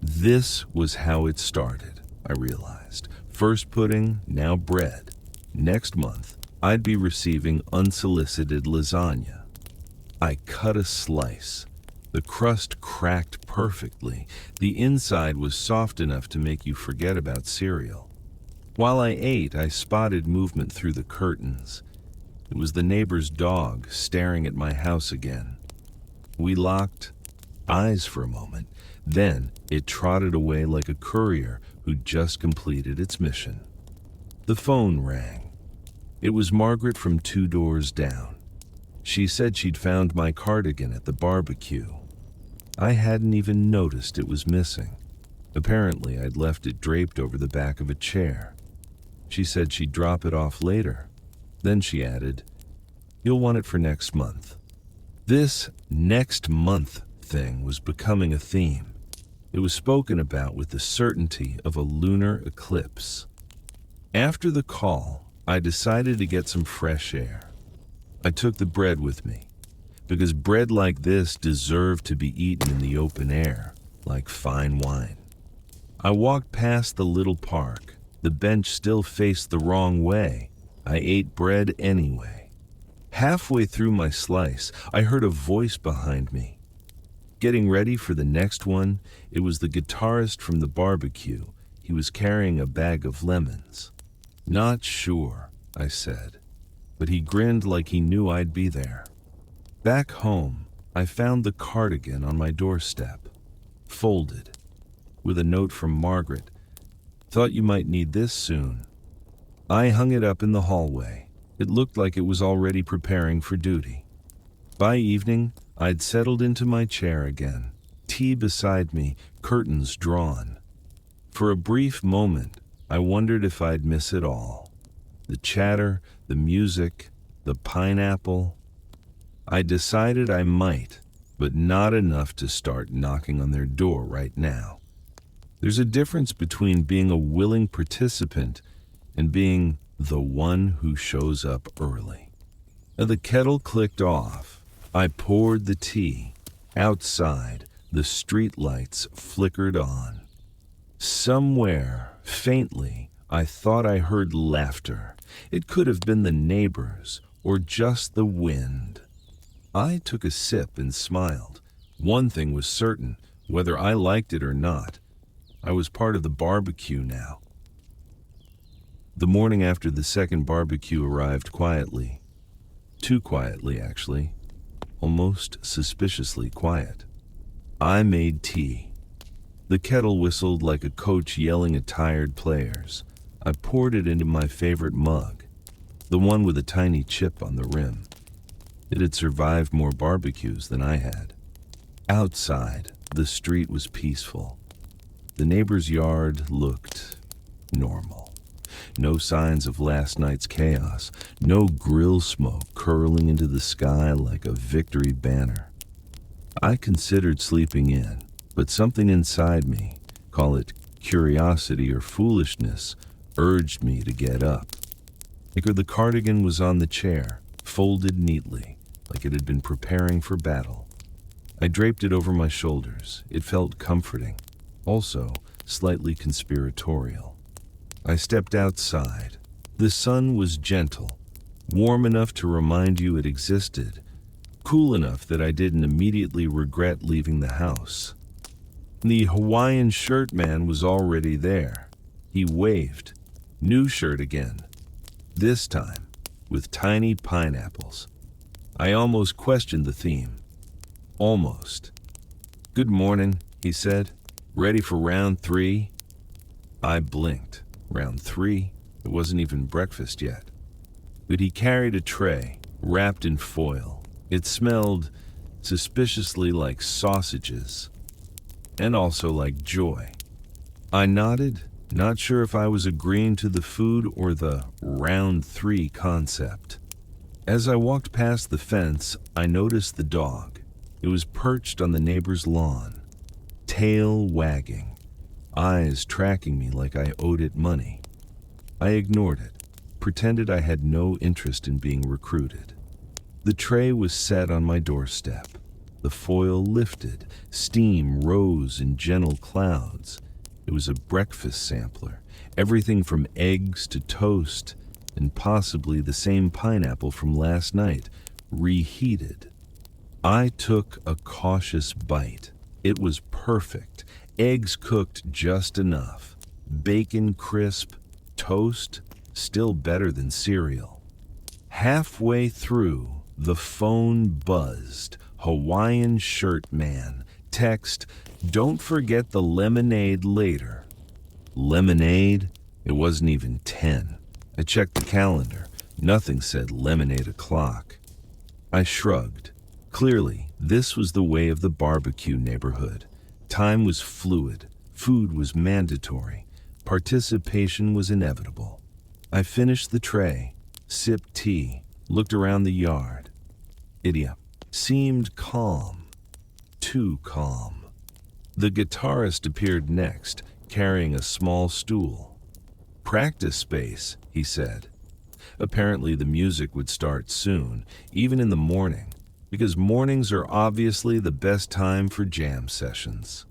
This was how it started, I realized. First pudding, now bread. Next month, I'd be receiving unsolicited lasagna. I cut a slice. The crust cracked perfectly. The inside was soft enough to make you forget about cereal. While I ate, I spotted movement through the curtains. It was the neighbor's dog staring at my house again. We locked eyes for a moment. Then it trotted away like a courier who just completed its mission. The phone rang. It was Margaret from 2 doors down. She said she'd found my cardigan at the barbecue. I hadn't even noticed it was missing. Apparently, I'd left it draped over the back of a chair. She said she'd drop it off later. Then she added, "You'll want it for next month." This next month thing was becoming a theme. It was spoken about with the certainty of a lunar eclipse. After the call, I decided to get some fresh air. I took the bread with me, because bread like this deserved to be eaten in the open air, like fine wine. I walked past the little park. The bench still faced the wrong way. I ate bread anyway. Halfway through my slice, I heard a voice behind me. Getting ready for the next one, it was the guitarist from the barbecue. He was carrying a bag of lemons. "Not sure," I said, but he grinned like he knew I'd be there. Back home, I found the cardigan on my doorstep, folded, with a note from Margaret. "Thought you might need this soon." I hung it up in the hallway. It looked like it was already preparing for duty. By evening, I'd settled into my chair again, tea beside me, curtains drawn. For a brief moment, I wondered if I'd miss it all. The chatter, the music, the pineapple. I decided I might, but not enough to start knocking on their door right now. There's a difference between being a willing participant and being the one who shows up early. The kettle clicked off. I poured the tea. Outside, the street lights flickered on. Somewhere, faintly, I thought I heard laughter. It could have been the neighbors or just the wind. I took a sip and smiled. One thing was certain, whether I liked it or not, I was part of the barbecue now. The morning after the second barbecue arrived quietly. Too quietly, actually. Almost suspiciously quiet. I made tea. The kettle whistled like a coach yelling at tired players. I poured it into my favorite mug, the one with a tiny chip on the rim. It had survived more barbecues than I had. Outside, the street was peaceful. The neighbor's yard looked normal. No signs of last night's chaos. No grill smoke curling into the sky like a victory banner. I considered sleeping in, but something inside me, call it curiosity or foolishness, urged me to get up. The cardigan was on the chair, folded neatly, like it had been preparing for battle. I draped it over my shoulders. It felt comforting, also slightly conspiratorial. I stepped outside. The sun was gentle, warm enough to remind you it existed, cool enough that I didn't immediately regret leaving the house. The Hawaiian shirt man was already there. He waved. New shirt again. This time, with tiny pineapples. I almost questioned the theme. Almost. "Good morning," he said. "Ready for round 3? I blinked. Round 3? It wasn't even breakfast yet. But he carried a tray, wrapped in foil. It smelled suspiciously like sausages, and also like joy. I nodded, not sure if I was agreeing to the food or the round 3 concept. As I walked past the fence, I noticed the dog. It was perched on the neighbor's lawn, tail wagging. eyes tracking me like I owed it money. I ignored it, pretended I had no interest in being recruited. The tray was set on my doorstep. The foil lifted, steam rose in gentle clouds. It was a breakfast sampler, everything from eggs to toast, and possibly the same pineapple from last night, reheated. I took a cautious bite. It was perfect. Eggs cooked just enough. Bacon crisp. Toast still better than cereal. Halfway through, the phone buzzed. Hawaiian shirt man. Text, "Don't forget the lemonade later." Lemonade? It wasn't even 10. I checked the calendar. Nothing said lemonade o'clock. I shrugged. Clearly, this was the way of the barbecue neighborhood. Time was fluid. Food was mandatory. Participation was inevitable. I finished the tray, sipped tea, looked around the yard. Idiot seemed calm. Too calm. The guitarist appeared next, carrying a small stool. "Practice space," he said. Apparently the music would start soon, even in the morning, because mornings are obviously the best time for jam sessions.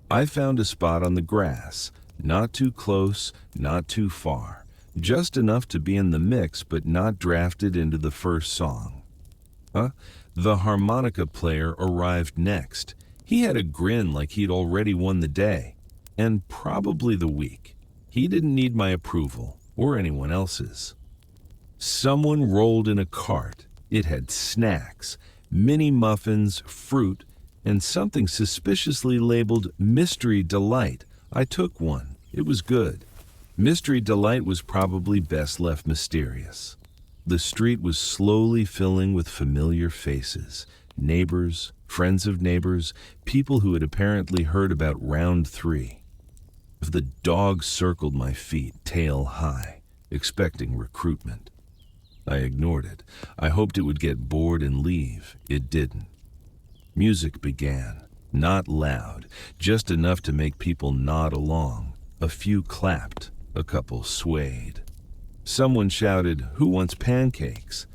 I found a spot on the grass, not too close, not too far, just enough to be in the mix but not drafted into the first song. The harmonica player arrived next. He had a grin like he'd already won the day, and probably the week. He didn't need my approval, or anyone else's. Someone rolled in a cart. It had snacks, mini muffins, fruit, and something suspiciously labeled Mystery Delight. I took one. It was good. Mystery Delight was probably best left mysterious. The street was slowly filling with familiar faces, neighbors, friends of neighbors, people who had apparently heard about round 3. The dog circled my feet, tail high, expecting recruitment. I ignored it. I hoped it would get bored and leave. It didn't. Music began, not loud, just enough to make people nod along. A few clapped, a couple swayed. Someone shouted, "Who wants pancakes?"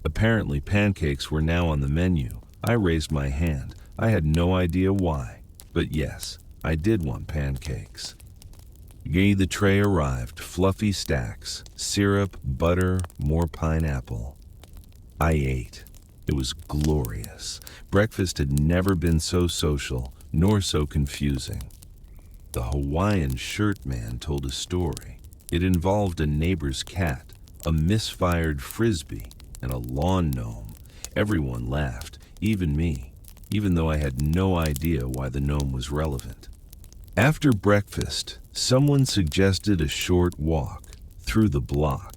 Apparently pancakes were now on the menu. I raised my hand. I had no idea why, but yes, I did want pancakes. The tray arrived, fluffy stacks, syrup, butter, more pineapple. I ate. It was glorious. Breakfast had never been so social, nor so confusing. The Hawaiian shirt man told a story. It involved a neighbor's cat, a misfired frisbee, and a lawn gnome. Everyone laughed, even me, even though I had no idea why the gnome was relevant. After breakfast, someone suggested a short walk through the block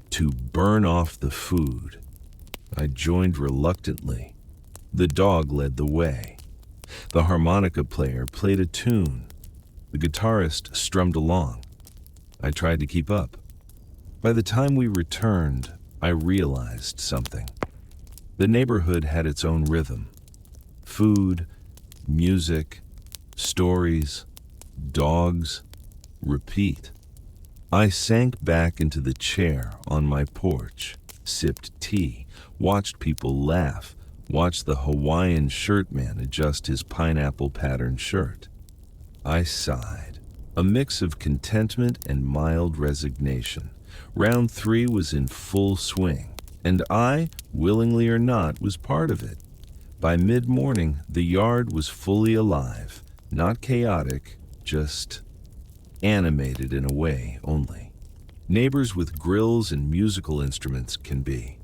to burn off the food. I joined reluctantly. The dog led the way. The harmonica player played a tune. The guitarist strummed along. I tried to keep up. By the time we returned, I realized something. The neighborhood had its own rhythm. Food, music, stories, dogs, repeat. I sank back into the chair on my porch, sipped tea, watched people laugh, watched the Hawaiian shirt man adjust his pineapple-patterned shirt. I sighed, a mix of contentment and mild resignation. Round 3 was in full swing, and I, willingly or not, was part of it. By mid-morning, the yard was fully alive, not chaotic, just animated in a way only. Neighbors with grills and musical instruments can be.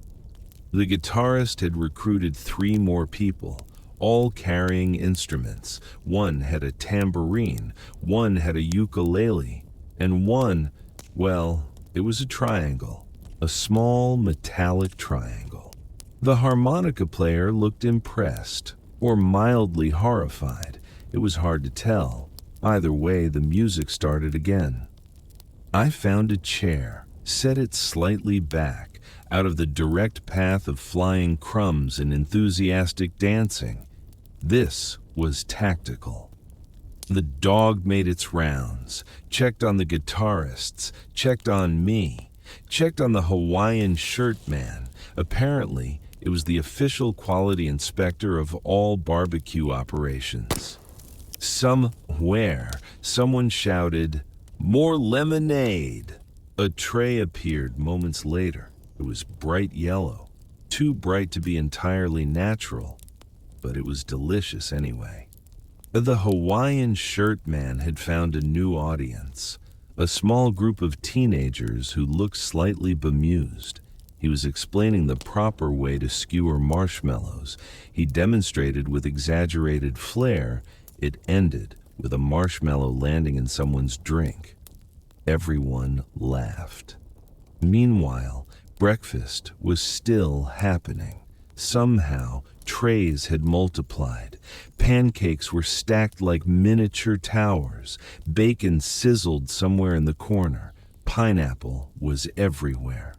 The guitarist had recruited 3 more people, all carrying instruments. One had a tambourine, one had a ukulele, and one, well, it was a triangle, a small metallic triangle. The harmonica player looked impressed, or mildly horrified. It was hard to tell. Either way, the music started again. I found a chair, set it slightly back, out of the direct path of flying crumbs and enthusiastic dancing. This was tactical. The dog made its rounds, checked on the guitarists, checked on me, checked on the Hawaiian shirt man. Apparently, it was the official quality inspector of all barbecue operations. Somewhere, someone shouted, "More lemonade!" A tray appeared moments later. It was bright yellow, too bright to be entirely natural, but it was delicious anyway. The Hawaiian shirt man had found a new audience, a small group of teenagers who looked slightly bemused. He was explaining the proper way to skewer marshmallows. He demonstrated with exaggerated flair. It ended with a marshmallow landing in someone's drink. Everyone laughed. Meanwhile, breakfast was still happening. Somehow, trays had multiplied. Pancakes were stacked like miniature towers. Bacon sizzled somewhere in the corner. Pineapple was everywhere.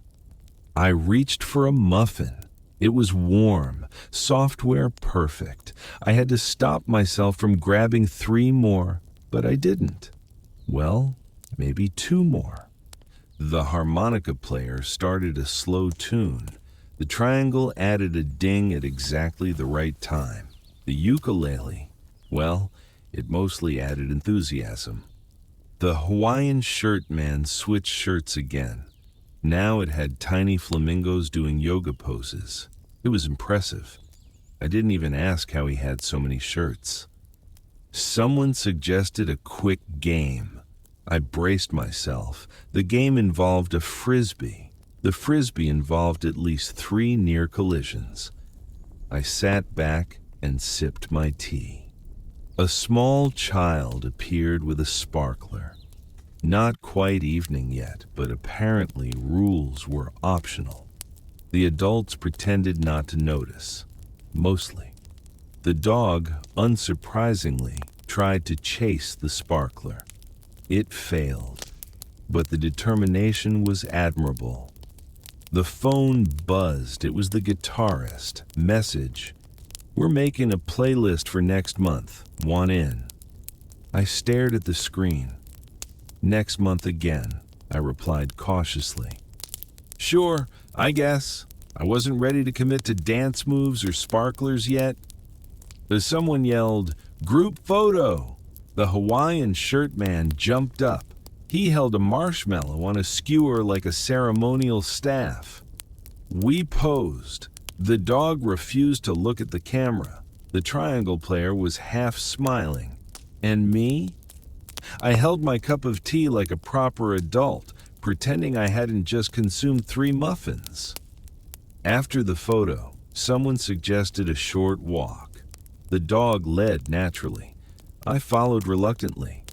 I reached for a muffin. It was warm, software perfect. I had to stop myself from grabbing 3 more, but I didn't. Well, maybe 2 more. The harmonica player started a slow tune. The triangle added a ding at exactly the right time. The ukulele, well, it mostly added enthusiasm. The Hawaiian shirt man switched shirts again. Now it had tiny flamingos doing yoga poses. It was impressive. I didn't even ask how he had so many shirts. Someone suggested a quick game. I braced myself. The game involved a frisbee. The frisbee involved at least 3 near collisions. I sat back and sipped my tea. A small child appeared with a sparkler. Not quite evening yet, but apparently rules were optional. The adults pretended not to notice, mostly. The dog, unsurprisingly, tried to chase the sparkler. It failed, but the determination was admirable. The phone buzzed. It was the guitarist. Message: "We're making a playlist for next month. Want in?" I stared at the screen. "Next month again," I replied cautiously. "Sure, I guess. I wasn't ready to commit to dance moves or sparklers yet." As someone yelled, "Group photo!" The Hawaiian shirt man jumped up. He held a marshmallow on a skewer like a ceremonial staff. We posed. The dog refused to look at the camera. The triangle player was half smiling. And me? I held my cup of tea like a proper adult, pretending I hadn't just consumed 3 muffins. After the photo, someone suggested a short walk. The dog led naturally. I followed reluctantly.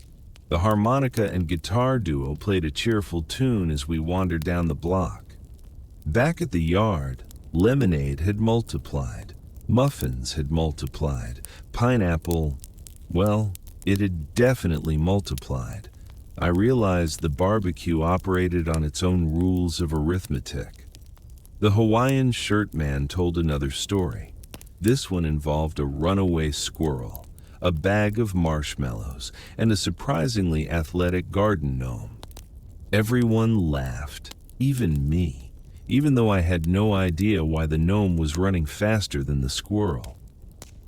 The harmonica and guitar duo played a cheerful tune as we wandered down the block. Back at the yard, lemonade had multiplied. Muffins had multiplied. Pineapple, well, it had definitely multiplied. I realized the barbecue operated on its own rules of arithmetic. The Hawaiian shirt man told another story. This one involved a runaway squirrel, a bag of marshmallows, and a surprisingly athletic garden gnome. Everyone laughed, even me, even though I had no idea why the gnome was running faster than the squirrel.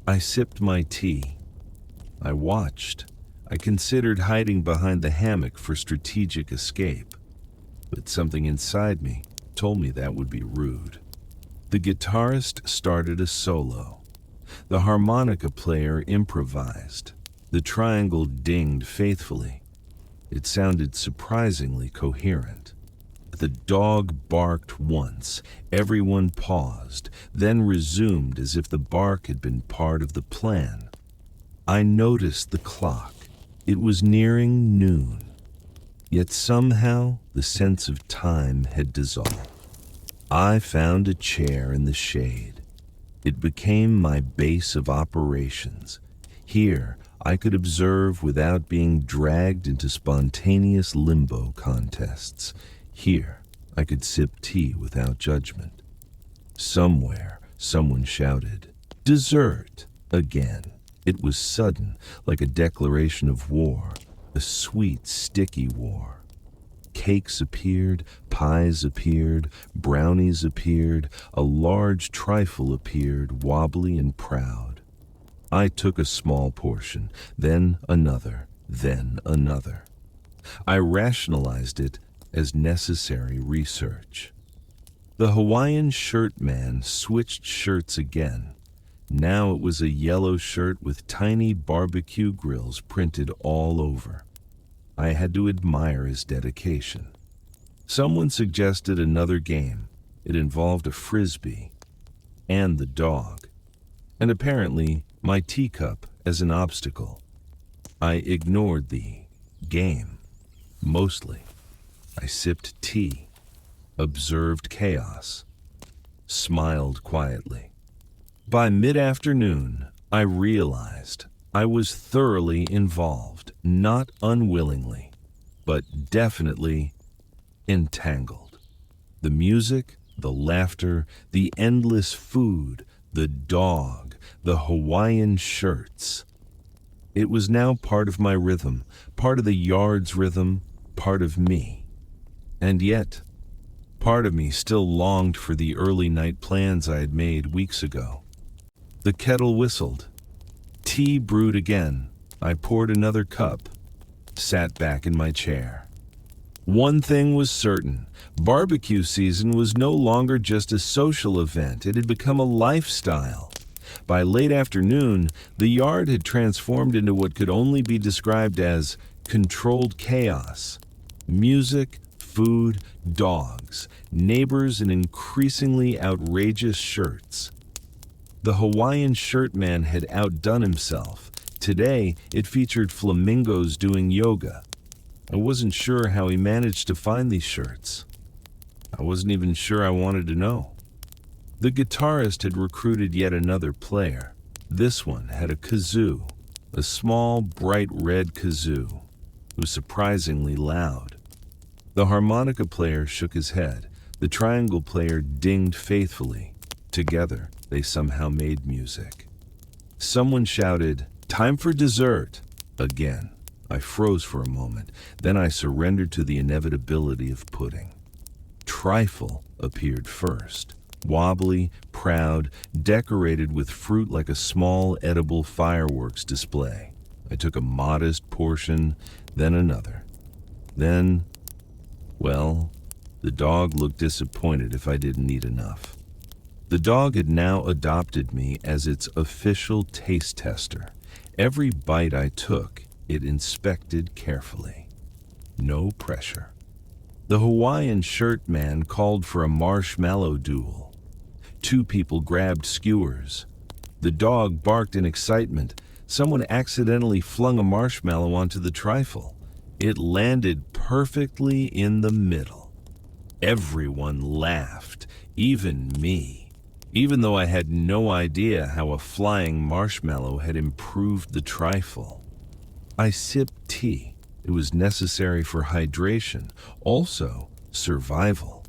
I sipped my tea. I watched. I considered hiding behind the hammock for strategic escape, but something inside me told me that would be rude. The guitarist started a solo. The harmonica player improvised. The triangle dinged faithfully. It sounded surprisingly coherent. The dog barked once. Everyone paused, then resumed as if the bark had been part of the plan. I noticed the clock. It was nearing noon. Yet somehow the sense of time had dissolved. I found a chair in the shade. It became my base of operations. Here, I could observe without being dragged into spontaneous limbo contests. Here, I could sip tea without judgment. Somewhere, someone shouted, "Dessert!" again. It was sudden, like a declaration of war, a sweet, sticky war. Cakes appeared, pies appeared, brownies appeared, a large trifle appeared, wobbly and proud. I took a small portion, then another, then another. I rationalized it as necessary research. The Hawaiian shirt man switched shirts again. Now it was a yellow shirt with tiny barbecue grills printed all over. I had to admire his dedication. Someone suggested another game. It involved a frisbee and the dog, and apparently my teacup as an obstacle. I ignored the game, mostly. I sipped tea, observed chaos, smiled quietly. By mid-afternoon, I realized I was thoroughly involved, not unwillingly, but definitely entangled. The music, the laughter, the endless food, the dog, the Hawaiian shirts. It was now part of my rhythm, part of the yard's rhythm, part of me. And yet, part of me still longed for the early night plans I had made weeks ago. The kettle whistled. Tea brewed again. I poured another cup, sat back in my chair. One thing was certain. Barbecue season was no longer just a social event. It had become a lifestyle. By late afternoon, the yard had transformed into what could only be described as controlled chaos. Music, food, dogs, neighbors in increasingly outrageous shirts. The Hawaiian shirt man had outdone himself. Today, it featured flamingos doing yoga. I wasn't sure how he managed to find these shirts. I wasn't even sure I wanted to know. The guitarist had recruited yet another player. This one had a kazoo, a small, bright red kazoo. It was surprisingly loud. The harmonica player shook his head. The triangle player dinged faithfully. Together, they somehow made music. Someone shouted, "Time for dessert!" again. I froze for a moment. Then I surrendered to the inevitability of pudding. Trifle appeared first. Wobbly, proud, decorated with fruit like a small edible fireworks display. I took a modest portion, then another. Then, well, the dog looked disappointed if I didn't eat enough. The dog had now adopted me as its official taste tester. Every bite I took, it inspected carefully. No pressure. The Hawaiian shirt man called for a marshmallow duel. 2 people grabbed skewers. The dog barked in excitement. Someone accidentally flung a marshmallow onto the trifle. It landed perfectly in the middle. Everyone laughed, even me. Even though I had no idea how a flying marshmallow had improved the trifle. I sipped tea. It was necessary for hydration, also survival.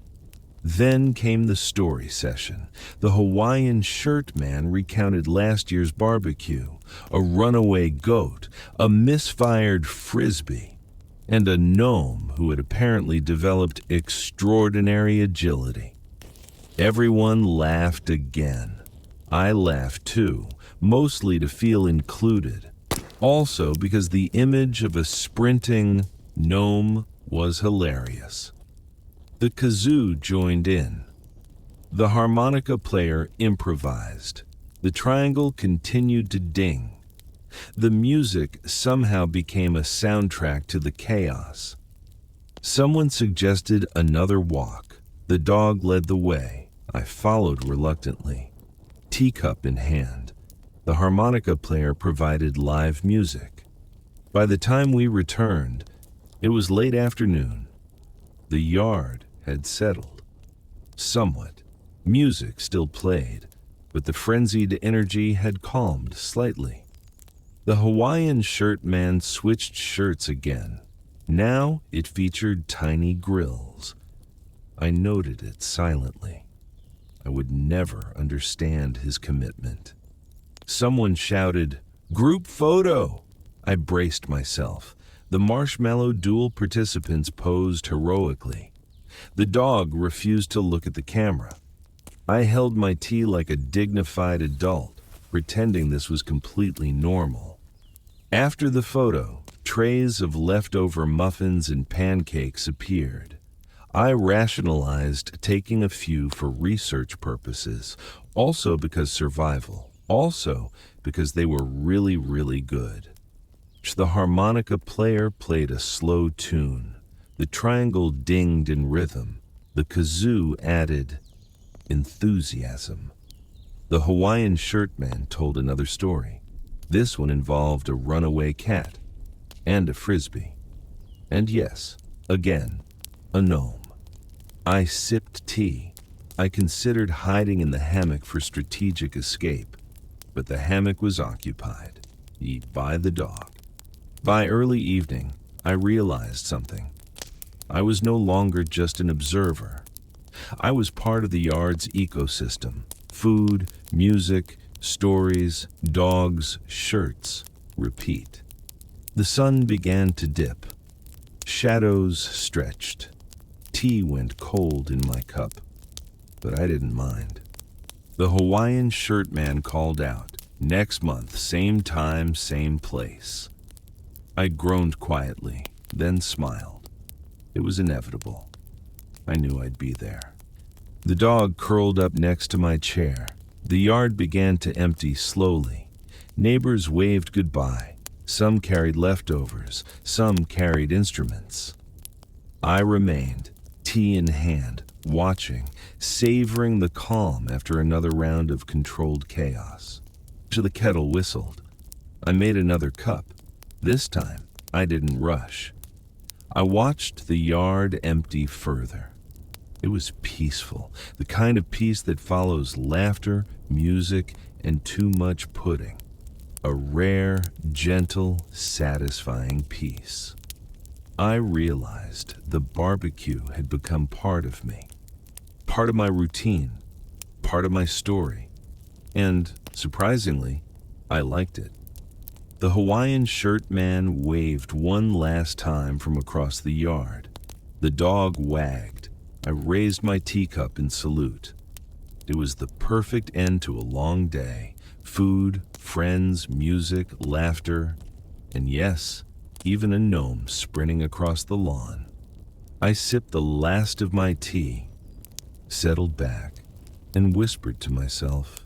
Then came the story session. The Hawaiian shirt man recounted last year's barbecue, a runaway goat, a misfired frisbee, and a gnome who had apparently developed extraordinary agility. Everyone laughed again. I laughed too, mostly to feel included. Also because the image of a sprinting gnome was hilarious. The kazoo joined in. The harmonica player improvised. The triangle continued to ding. The music somehow became a soundtrack to the chaos. Someone suggested another walk. The dog led the way. I followed reluctantly, teacup in hand. The harmonica player provided live music. By the time we returned, it was late afternoon. The yard had settled. Somewhat. Music still played, but the frenzied energy had calmed slightly. The Hawaiian shirt man switched shirts again. Now it featured tiny grills. I noted it silently. I would never understand his commitment. Someone shouted, Group photo! I braced myself. The marshmallow duel participants posed heroically. The dog refused to look at the camera. I held my tea like a dignified adult, pretending this was completely normal. After the photo, trays of leftover muffins and pancakes appeared. I rationalized taking a few for research purposes, also because survival, also because they were really, really good. The harmonica player played a slow tune. The triangle dinged in rhythm. The kazoo added enthusiasm. The Hawaiian shirt man told another story. This one involved a runaway cat and a frisbee. And yes, again, a gnome. I sipped tea. I considered hiding in the hammock for strategic escape, but the hammock was occupied by the dog. By early evening, I realized something. I was no longer just an observer. I was part of the yard's ecosystem. Food, music, stories, dogs, shirts, repeat. The sun began to dip. Shadows stretched. Tea went cold in my cup, but I didn't mind. The Hawaiian shirt man called out, "Next month, same time, same place." I groaned quietly, then smiled. It was inevitable. I knew I'd be there. The dog curled up next to my chair. The yard began to empty slowly. Neighbors waved goodbye. Some carried leftovers, some carried instruments. I remained, tea in hand, watching, savoring the calm after another round of controlled chaos. The kettle whistled. I made another cup. This time, I didn't rush. I watched the yard empty further. It was peaceful, the kind of peace that follows laughter, music, and too much pudding. A rare, gentle, satisfying peace. I realized the barbecue had become part of me, part of my routine, part of my story, and, surprisingly, I liked it. The Hawaiian shirt man waved one last time from across the yard. The dog wagged. I raised my teacup in salute. It was the perfect end to a long day. Food, friends, music, laughter, and yes, even a gnome sprinting across the lawn. I sipped the last of my tea, settled back, and whispered to myself,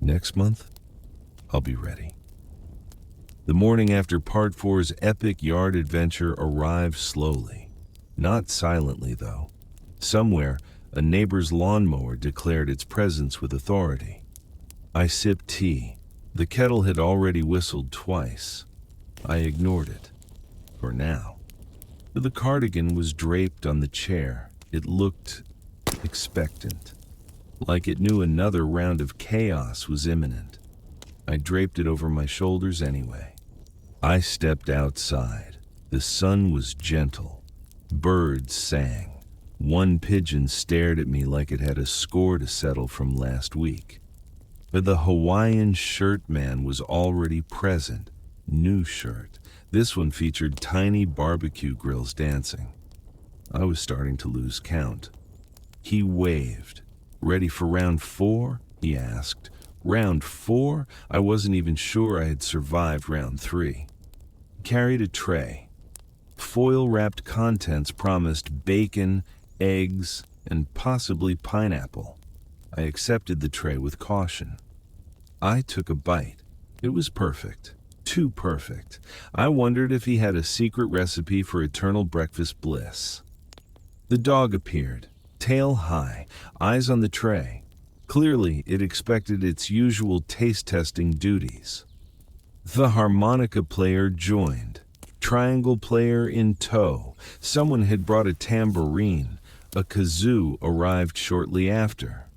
"Next month, I'll be ready." The morning after Part 4's epic yard adventure arrived slowly. Not silently, though. Somewhere, a neighbor's lawnmower declared its presence with authority. I sipped tea. The kettle had already whistled twice. I ignored it. For now. The cardigan was draped on the chair. It looked expectant, like it knew another round of chaos was imminent. I draped it over my shoulders anyway. I stepped outside. The sun was gentle. Birds sang. One pigeon stared at me like it had a score to settle from last week. But the Hawaiian shirt man was already present. New shirt. This one featured tiny barbecue grills dancing. I was starting to lose count. He waved. "Ready for round 4?" he asked. Round 4? I wasn't even sure I had survived round 3. Carried a tray. Foil-wrapped contents promised bacon, eggs, and possibly pineapple. I accepted the tray with caution. I took a bite. It was perfect. Too perfect. I wondered if he had a secret recipe for eternal breakfast bliss. The dog appeared, tail high, eyes on the tray. Clearly, it expected its usual taste-testing duties. The harmonica player joined. Triangle player in tow. Someone had brought a tambourine. A kazoo arrived shortly after.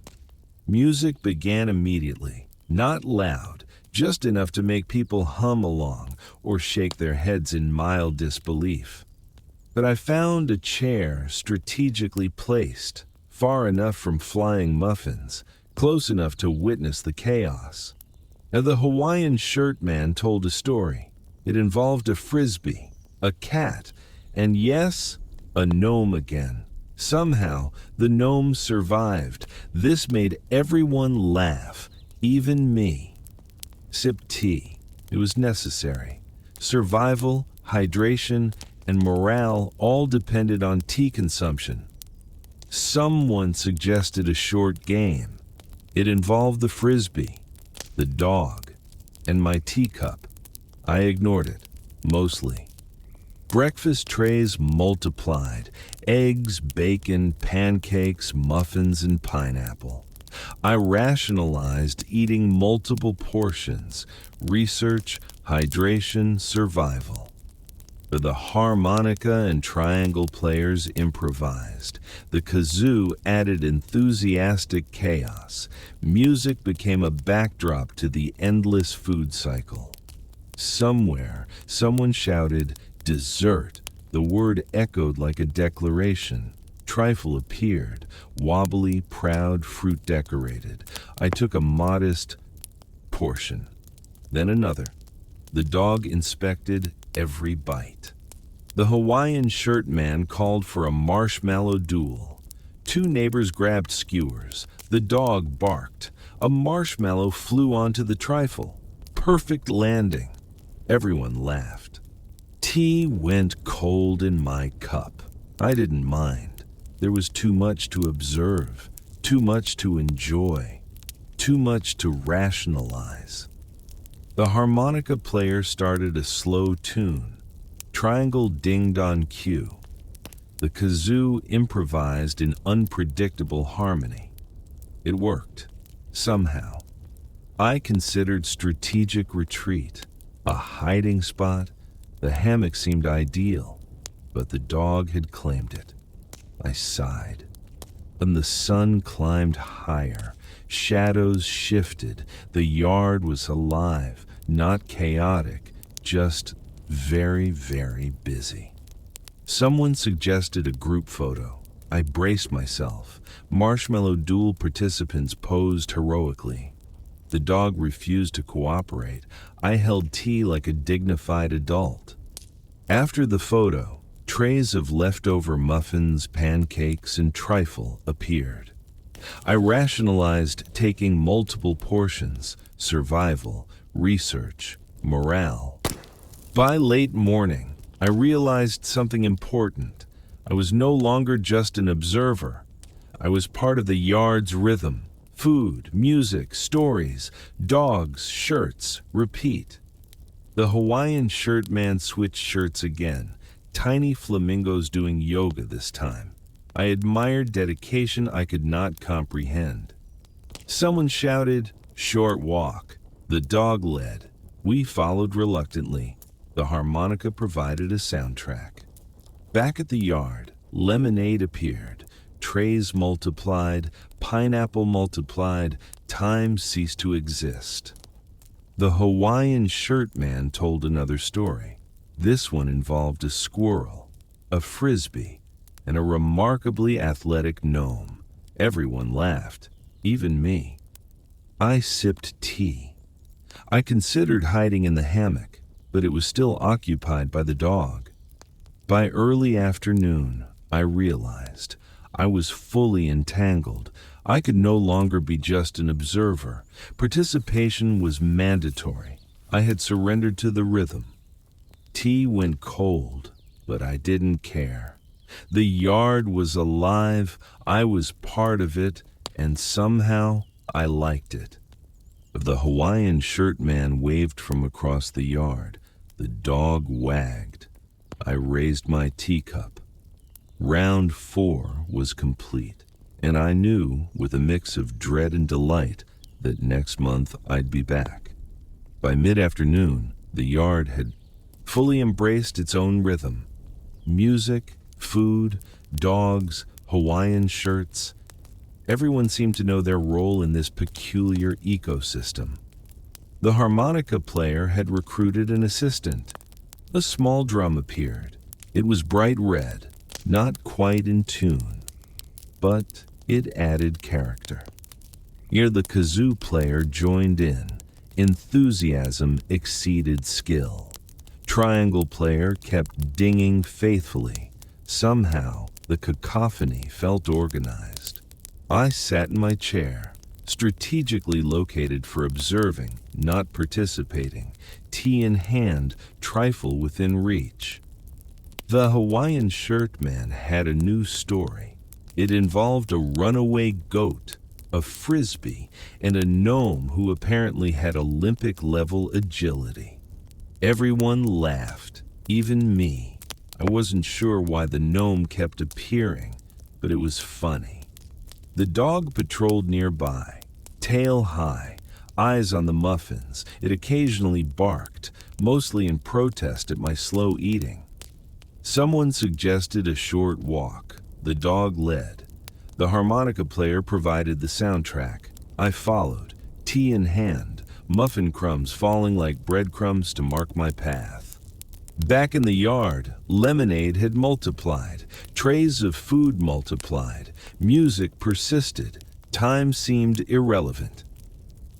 Music began immediately. Not loud, just enough to make people hum along or shake their heads in mild disbelief. But I found a chair strategically placed, far enough from flying muffins, close enough to witness the chaos. Now, the Hawaiian shirt man told a story. It involved a frisbee, a cat, and yes, a gnome again. Somehow, the gnome survived. This made everyone laugh, even me. Sip tea. It was necessary. Survival, hydration, and morale all depended on tea consumption. Someone suggested a short game. It involved the frisbee, the dog, and my teacup. I ignored it, mostly. Breakfast trays multiplied: eggs, bacon, pancakes, muffins, and pineapple. I rationalized eating multiple portions: research, hydration, survival. The harmonica and triangle players improvised. The kazoo added enthusiastic chaos. Music became a backdrop to the endless food cycle. Somewhere, someone shouted, "Dessert." The word echoed like a declaration. Trifle appeared, wobbly, proud, fruit decorated. I took a modest portion, then another. The dog inspected every bite. The Hawaiian shirt man called for a marshmallow duel. Two neighbors grabbed skewers. The dog barked. A marshmallow flew onto the trifle. Perfect landing. Everyone laughed. Tea went cold in my cup. I didn't mind. There was too much to observe, too much to enjoy, too much to rationalize. The harmonica player started a slow tune. Triangle dinged on cue. The kazoo improvised in unpredictable harmony. It worked, somehow. I considered strategic retreat, a hiding spot. The hammock seemed ideal, but the dog had claimed it. I sighed. And the sun climbed higher. Shadows shifted. The yard was alive, not chaotic, just very, very busy. Someone suggested a group photo. I braced myself. Marshmallow duel participants posed heroically. The dog refused to cooperate. I held tea like a dignified adult. After the photo, trays of leftover muffins, pancakes, and trifle appeared. I rationalized taking multiple portions: survival, research, morale. By late morning, I realized something important. I was no longer just an observer. I was part of the yard's rhythm. Food, music, stories, dogs, shirts, repeat. The Hawaiian shirt man switched shirts again. Tiny flamingos doing yoga this time. I admired dedication I could not comprehend. Someone shouted, "Short walk." The dog led. We followed reluctantly. The harmonica provided a soundtrack. Back at the yard, lemonade appeared. Trays multiplied, pineapple multiplied, time ceased to exist. The Hawaiian shirt man told another story. This one involved a squirrel, a frisbee, and a remarkably athletic gnome. Everyone laughed, even me. I sipped tea. I considered hiding in the hammock, but it was still occupied by the dog. By early afternoon, I realized I was fully entangled. I could no longer be just an observer. Participation was mandatory. I had surrendered to the rhythm. Tea went cold, but I didn't care. The yard was alive, I was part of it, and somehow I liked it. The Hawaiian shirt man waved from across the yard. The dog wagged. I raised my teacup. Round 4 was complete, and I knew, with a mix of dread and delight, that next month I'd be back. By mid-afternoon, the yard had fully embraced its own rhythm. Music, food, dogs, Hawaiian shirts. Everyone seemed to know their role in this peculiar ecosystem. The harmonica player had recruited an assistant. A small drum appeared. It was bright red, not quite in tune, but it added character. Here the kazoo player joined in. Enthusiasm exceeded skill. Triangle player kept dinging faithfully. Somehow, the cacophony felt organized. I sat in my chair, strategically located for observing, not participating, tea in hand, trifle within reach. The Hawaiian shirt man had a new story. It involved a runaway goat, a frisbee, and a gnome who apparently had Olympic-level agility. Everyone laughed, even me. I wasn't sure why the gnome kept appearing, but it was funny. The dog patrolled nearby, tail high, eyes on the muffins. It occasionally barked, mostly in protest at my slow eating. Someone suggested a short walk. The dog led. The harmonica player provided the soundtrack. I followed, tea in hand, muffin crumbs falling like breadcrumbs to mark my path. Back in the yard, lemonade had multiplied, trays of food multiplied, music persisted, time seemed irrelevant.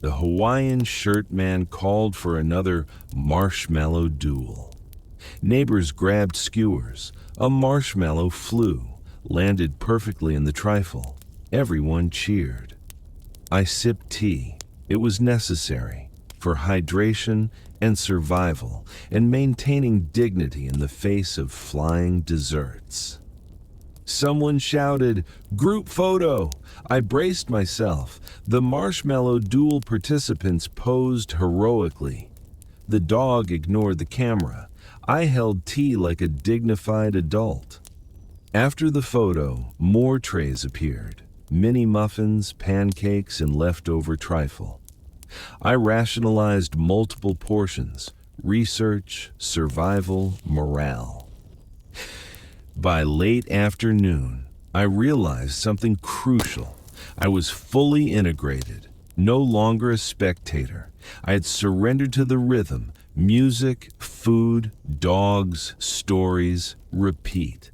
The Hawaiian shirt man called for another marshmallow duel. Neighbors grabbed skewers. A marshmallow flew, landed perfectly in the trifle. Everyone cheered. I sipped tea. It was necessary for hydration and survival and maintaining dignity in the face of flying desserts. Someone shouted, "Group photo!" I braced myself. The marshmallow duel participants posed heroically. The dog ignored the camera. I held tea like a dignified adult. After the photo, more trays appeared. Mini muffins, pancakes, and leftover trifle. I rationalized multiple portions: research, survival, morale. By late afternoon, I realized something crucial. I was fully integrated, no longer a spectator. I had surrendered to the rhythm: music, food, dogs, stories, repeat.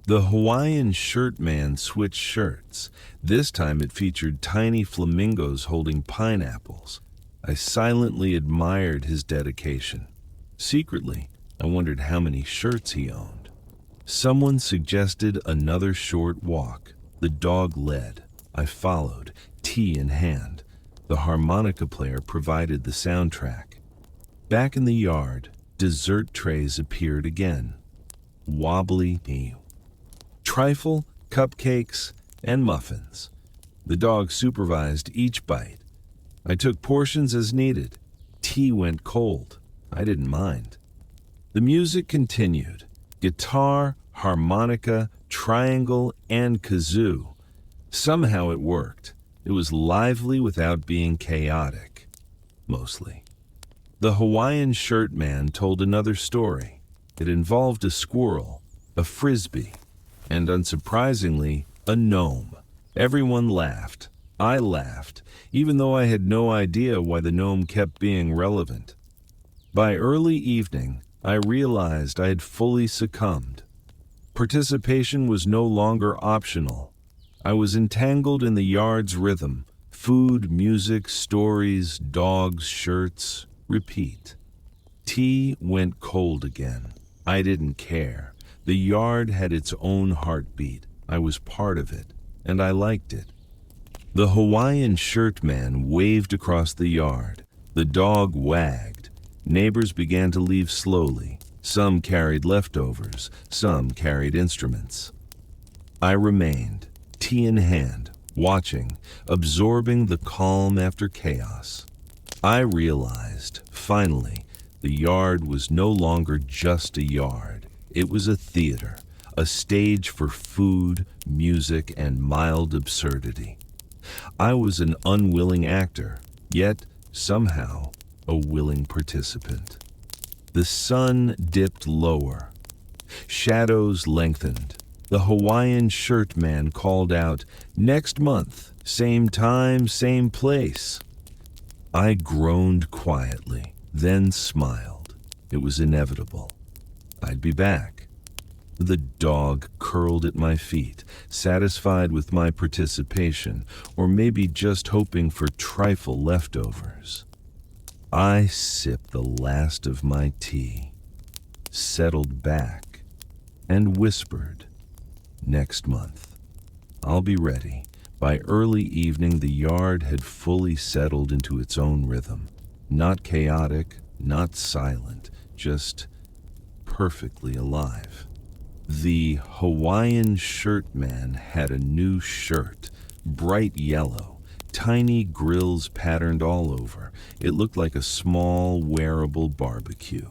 The Hawaiian shirt man switched shirts. This time it featured tiny flamingos holding pineapples. I silently admired his dedication. Secretly, I wondered how many shirts he owned. Someone suggested another short walk. The dog led. I followed, tea in hand. The harmonica player provided the soundtrack. Back in the yard, dessert trays appeared again. Wobbly trifle, cupcakes, and muffins. The dog supervised each bite. I took portions as needed. Tea went cold. I didn't mind. The music continued. Guitar, harmonica, triangle, and kazoo. Somehow it worked. It was lively without being chaotic. Mostly. The Hawaiian shirt man told another story. It involved a squirrel, a frisbee, and unsurprisingly, a gnome. Everyone laughed. I laughed, even though I had no idea why the gnome kept being relevant. By early evening, I realized I had fully succumbed. Participation was no longer optional. I was entangled in the yard's rhythm: food, music, stories, dogs, shirts, repeat. Tea went cold again. I didn't care. The yard had its own heartbeat. I was part of it, and I liked it. The Hawaiian shirt man waved across the yard. The dog wagged. Neighbors began to leave slowly. Some carried leftovers. Some carried instruments. I remained, tea in hand, watching, absorbing the calm after chaos. I realized, finally, the yard was no longer just a yard. It was a theater, a stage for food, music, and mild absurdity. I was an unwilling actor, yet, somehow, a willing participant. The sun dipped lower. Shadows lengthened. The Hawaiian shirt man called out, "Next month, same time, same place." I groaned quietly, then smiled. It was inevitable. I'd be back. The dog curled at my feet, satisfied with my participation, or maybe just hoping for trifle leftovers. I sipped the last of my tea, settled back, and whispered, "Next month, I'll be ready." By early evening, the yard had fully settled into its own rhythm. Not chaotic, not silent, just perfectly alive. The Hawaiian shirt man had a new shirt, bright yellow, tiny grills patterned all over. It looked like a small, wearable barbecue.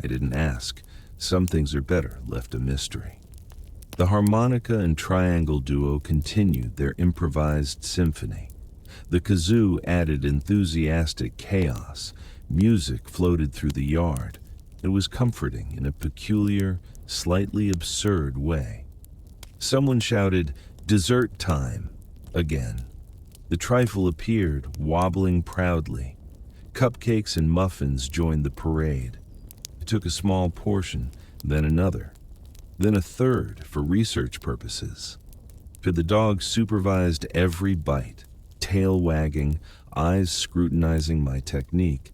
I didn't ask. Some things are better left a mystery. The harmonica and triangle duo continued their improvised symphony. The kazoo added enthusiastic chaos. Music floated through the yard. It was comforting in a peculiar, slightly absurd way. Someone shouted, "Dessert time!" again. The trifle appeared, wobbling proudly. Cupcakes and muffins joined the parade. I took a small portion, then another, then a third for research purposes. The dog supervised every bite, tail wagging, eyes scrutinizing my technique.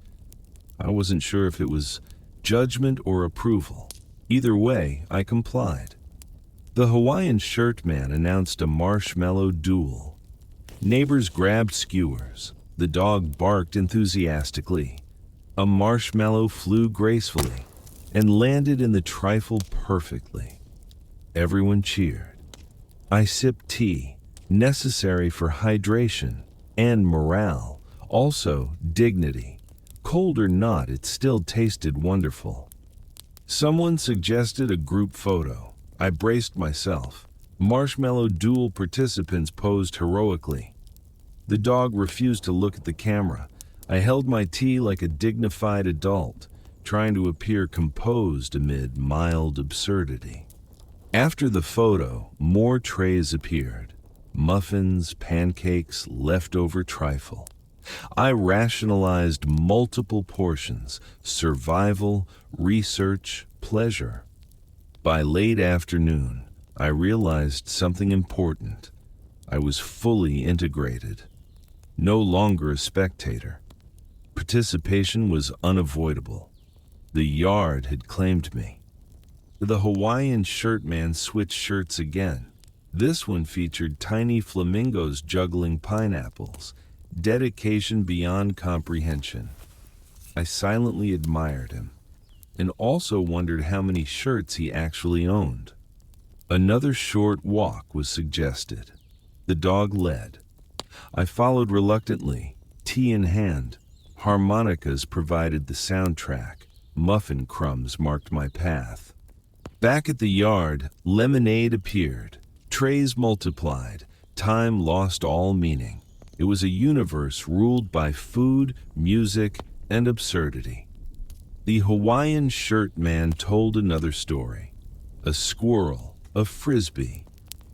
I wasn't sure if it was judgment or approval. Either way, I complied. The Hawaiian shirt man announced a marshmallow duel. Neighbors grabbed skewers. The dog barked enthusiastically. A marshmallow flew gracefully and landed in the trifle perfectly. Everyone cheered. I sipped tea, necessary for hydration and morale, also dignity. Cold or not, it still tasted wonderful. Someone suggested a group photo. I braced myself. Marshmallow duel participants posed heroically. The dog refused to look at the camera. I held my tea like a dignified adult, trying to appear composed amid mild absurdity. After the photo, more trays appeared. Muffins, pancakes, leftover trifle. I rationalized multiple portions: survival, research, pleasure. By late afternoon, I realized something important. I was fully integrated, no longer a spectator. Participation was unavoidable. The yard had claimed me. The Hawaiian shirt man switched shirts again. This one featured tiny flamingos juggling pineapples. Dedication beyond comprehension. I silently admired him, and also wondered how many shirts he actually owned. Another short walk was suggested. The dog led. I followed reluctantly, tea in hand. Harmonicas provided the soundtrack. Muffin crumbs marked my path. Back at the yard, lemonade appeared. Trays multiplied. Time lost all meaning. It was a universe ruled by food, music, and absurdity. The Hawaiian shirt man told another story. A squirrel, a frisbee,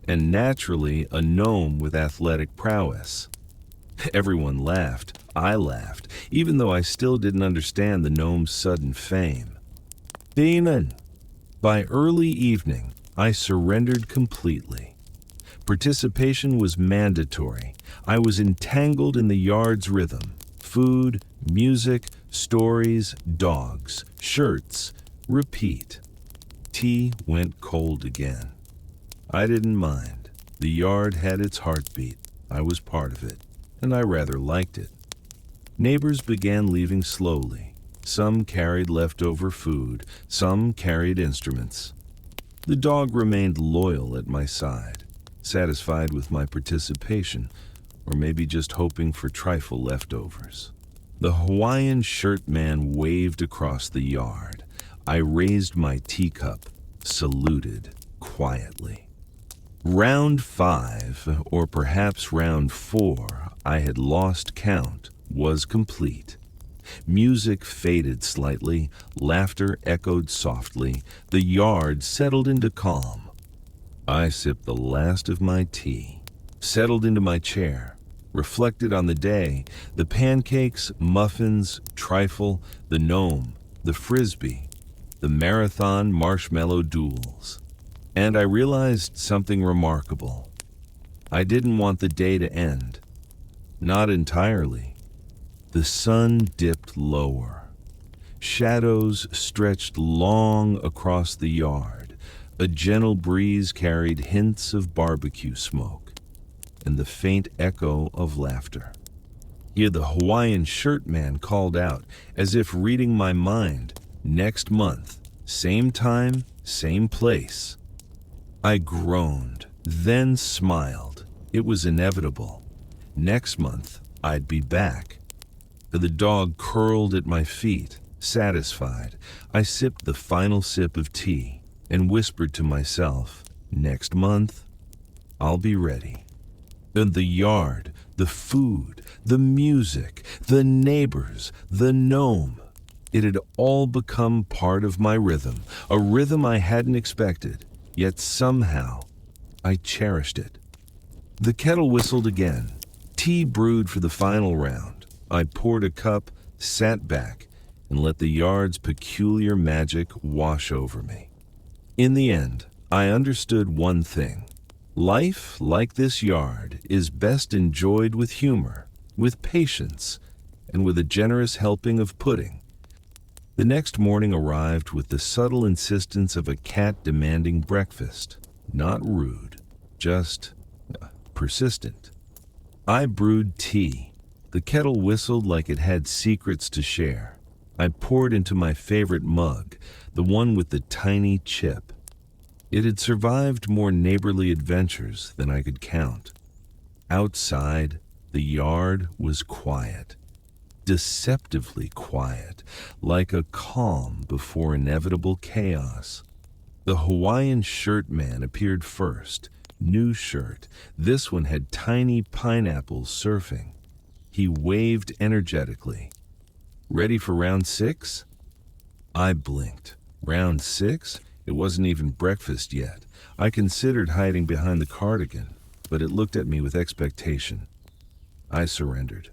and naturally a gnome with athletic prowess. Everyone laughed. I laughed, even though I still didn't understand the gnome's sudden fame. Demon! By early evening, I surrendered completely. Participation was mandatory. I was entangled in the yard's rhythm. Food, music, stories, dogs, shirts, repeat. Tea went cold again. I didn't mind. The yard had its heartbeat. I was part of it, and I rather liked it. Neighbors began leaving slowly. Some carried leftover food, some carried instruments. The dog remained loyal at my side, satisfied with my participation, or maybe just hoping for trifle leftovers. The Hawaiian shirt man waved across the yard. I raised my teacup, saluted quietly. Round 5, or perhaps round 4, I had lost count, was complete. Music faded slightly, laughter echoed softly, the yard settled into calm. I sipped the last of my tea, settled into my chair, reflected on the day, the pancakes, muffins, trifle, the gnome, the frisbee, the marathon marshmallow duels. And I realized something remarkable. I didn't want the day to end. Not entirely. The sun dipped lower. Shadows stretched long across the yard. A gentle breeze carried hints of barbecue smoke and the faint echo of laughter. Here the Hawaiian shirt man called out, as if reading my mind, "Next month, same time, same place." I groaned, then smiled. It was inevitable. Next month, I'd be back. The dog curled at my feet, satisfied. I sipped the final sip of tea and whispered to myself, "Next month, I'll be ready." And the yard, the food, the music, the neighbors, the gnome. It had all become part of my rhythm, a rhythm I hadn't expected, yet somehow I cherished it. The kettle whistled again. Tea brewed for the final round. I poured a cup, sat back, and let the yard's peculiar magic wash over me. In the end, I understood one thing. Life, like this yard, is best enjoyed with humor, with patience, and with a generous helping of pudding. The next morning arrived with the subtle insistence of a cat demanding breakfast. Not rude, just persistent. I brewed tea. The kettle whistled like it had secrets to share. I poured into my favorite mug, the one with the tiny chip. It had survived more neighborly adventures than I could count. Outside, the yard was quiet, deceptively quiet, like a calm before inevitable chaos. The Hawaiian shirt man appeared first. New shirt. This one had tiny pineapples surfing. He waved energetically. "Ready for round 6? I blinked. Round 6? It wasn't even breakfast yet. I considered hiding behind the cardigan, but it looked at me with expectation. I surrendered.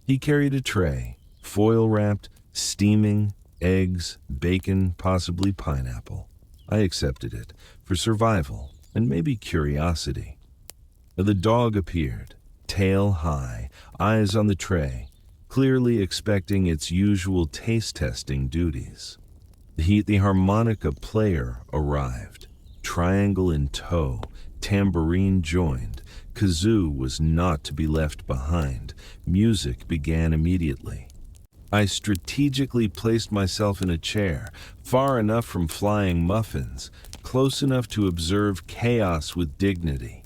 He carried a tray, foil-wrapped, steaming, eggs, bacon, possibly pineapple. I accepted it, for survival, and maybe curiosity. The dog appeared, tail high, eyes on the tray, clearly expecting its usual taste-testing duties. The harmonica player arrived, triangle in tow, tambourine joined. Kazoo was not to be left behind. Music began immediately. I strategically placed myself in a chair, far enough from flying muffins, close enough to observe chaos with dignity.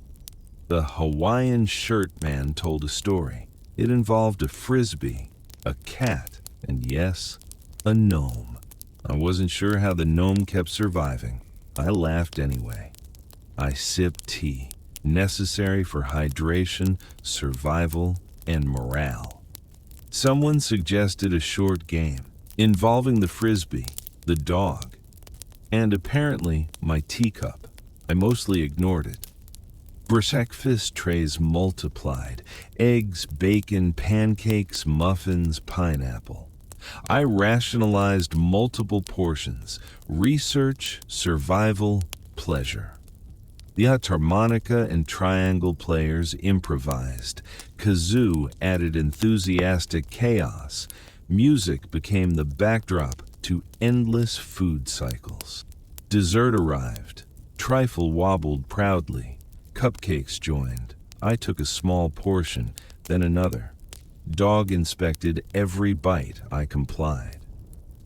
The Hawaiian shirt man told a story. It involved a frisbee, a cat, and yes, a gnome. I wasn't sure how the gnome kept surviving. I laughed anyway. I sipped tea, necessary for hydration, survival, and morale. Someone suggested a short game involving the frisbee, the dog, and apparently my teacup. I mostly ignored it. Breakfast trays multiplied. Eggs, bacon, pancakes, muffins, pineapple. I rationalized multiple portions. Research, survival, pleasure. The harmonica and triangle players improvised. Kazoo added enthusiastic chaos. Music became the backdrop to endless food cycles. Dessert arrived. Trifle wobbled proudly. Cupcakes joined. I took a small portion, then another. Dog inspected every bite. I complied.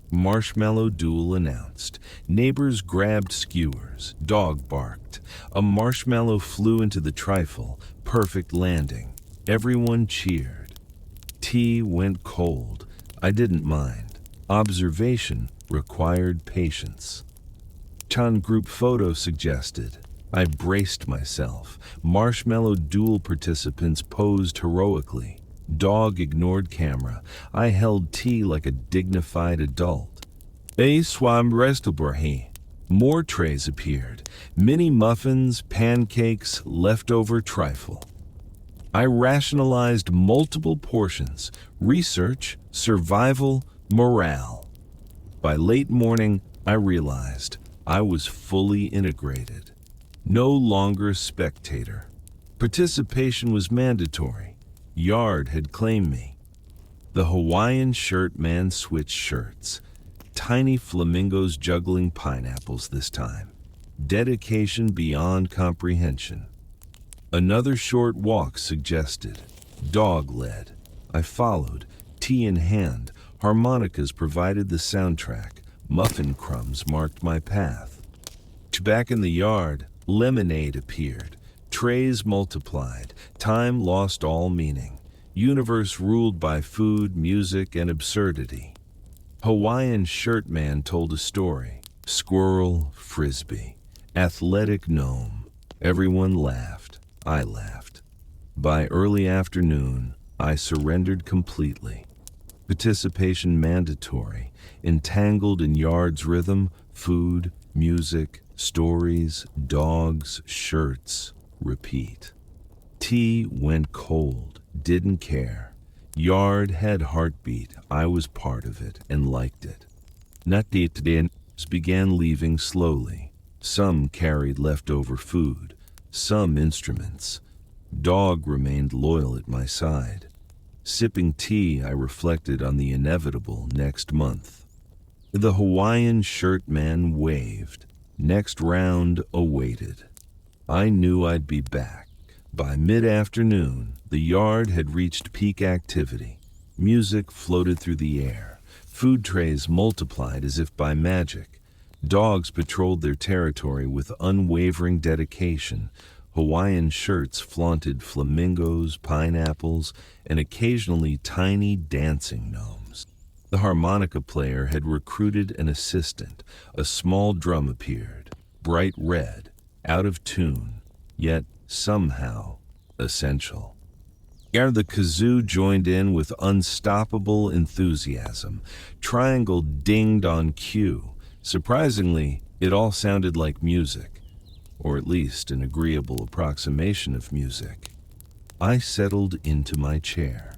Marshmallow duel announced. Neighbors grabbed skewers. Dog barked. A marshmallow flew into the trifle. Perfect landing. Everyone cheered. Tea went cold. I didn't mind. Observation required patience. Chan group photo suggested. I braced myself. Marshmallow duel participants posed heroically. Dog ignored camera. I held tea like a dignified adult. A swam restabrahi. More trays appeared. Mini muffins, pancakes, leftover trifle. I rationalized multiple portions. Research, survival, morale. By late morning, I realized I was fully integrated. No longer spectator. Participation was mandatory. Yard had claimed me. The Hawaiian shirt man switched shirts. Tiny flamingos juggling pineapples this time. Dedication beyond comprehension. Another short walk suggested. Dog led. I followed, tea in hand. Harmonicas provided the soundtrack. Muffin crumbs marked my path. Back in the yard, lemonade appeared. Trays multiplied. Time lost all meaning. Universe ruled by food, music, and absurdity. Hawaiian shirt man told a story. Squirrel, frisbee, athletic gnome. Everyone laughed. I laughed. By early afternoon, I surrendered completely. Participation mandatory, entangled in yard's rhythm, food, music, stories, dogs, shirts, repeat. Tea went cold, didn't care. Yard had heartbeat, I was part of it and liked it. Natitdans began leaving slowly. Some carried leftover food, some instruments. Dog remained loyal at my side. Sipping tea, I reflected on the inevitable next month. The Hawaiian shirt man waved. Next round awaited. I knew I'd be back. By mid-afternoon, the yard had reached peak activity. Music floated through the air. Food trays multiplied as if by magic. Dogs patrolled their territory with unwavering dedication. Hawaiian shirts flaunted flamingos, pineapples, and occasionally tiny dancing gnomes. The harmonica player had recruited an assistant. A small drum appeared, bright red, out of tune, yet somehow essential. The kazoo joined in with unstoppable enthusiasm. Triangle dinged on cue. Surprisingly, it all sounded like music, or at least an agreeable approximation of music. I settled into my chair,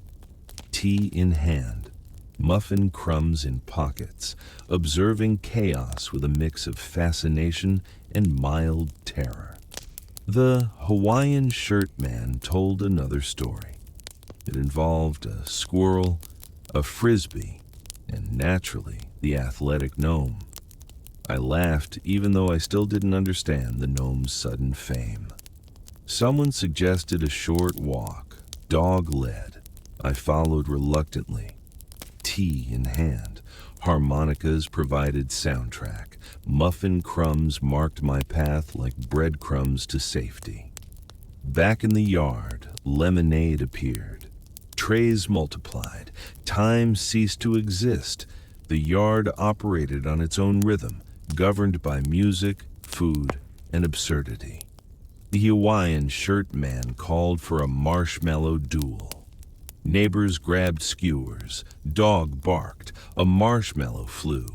tea in hand, muffin crumbs in pockets, observing chaos with a mix of fascination and mild terror. The Hawaiian shirt man told another story. It involved a squirrel, a frisbee, and naturally, the athletic gnome. I laughed even though I still didn't understand the gnome's sudden fame. Someone suggested a short walk, dog-led. I followed reluctantly, tea in hand. Harmonicas provided soundtrack. Muffin crumbs marked my path like breadcrumbs to safety. Back in the yard, lemonade appeared. Trays multiplied. Time ceased to exist. The yard operated on its own rhythm, governed by music, food, and absurdity. The Hawaiian shirt man called for a marshmallow duel. Neighbors grabbed skewers, dog barked, a marshmallow flew,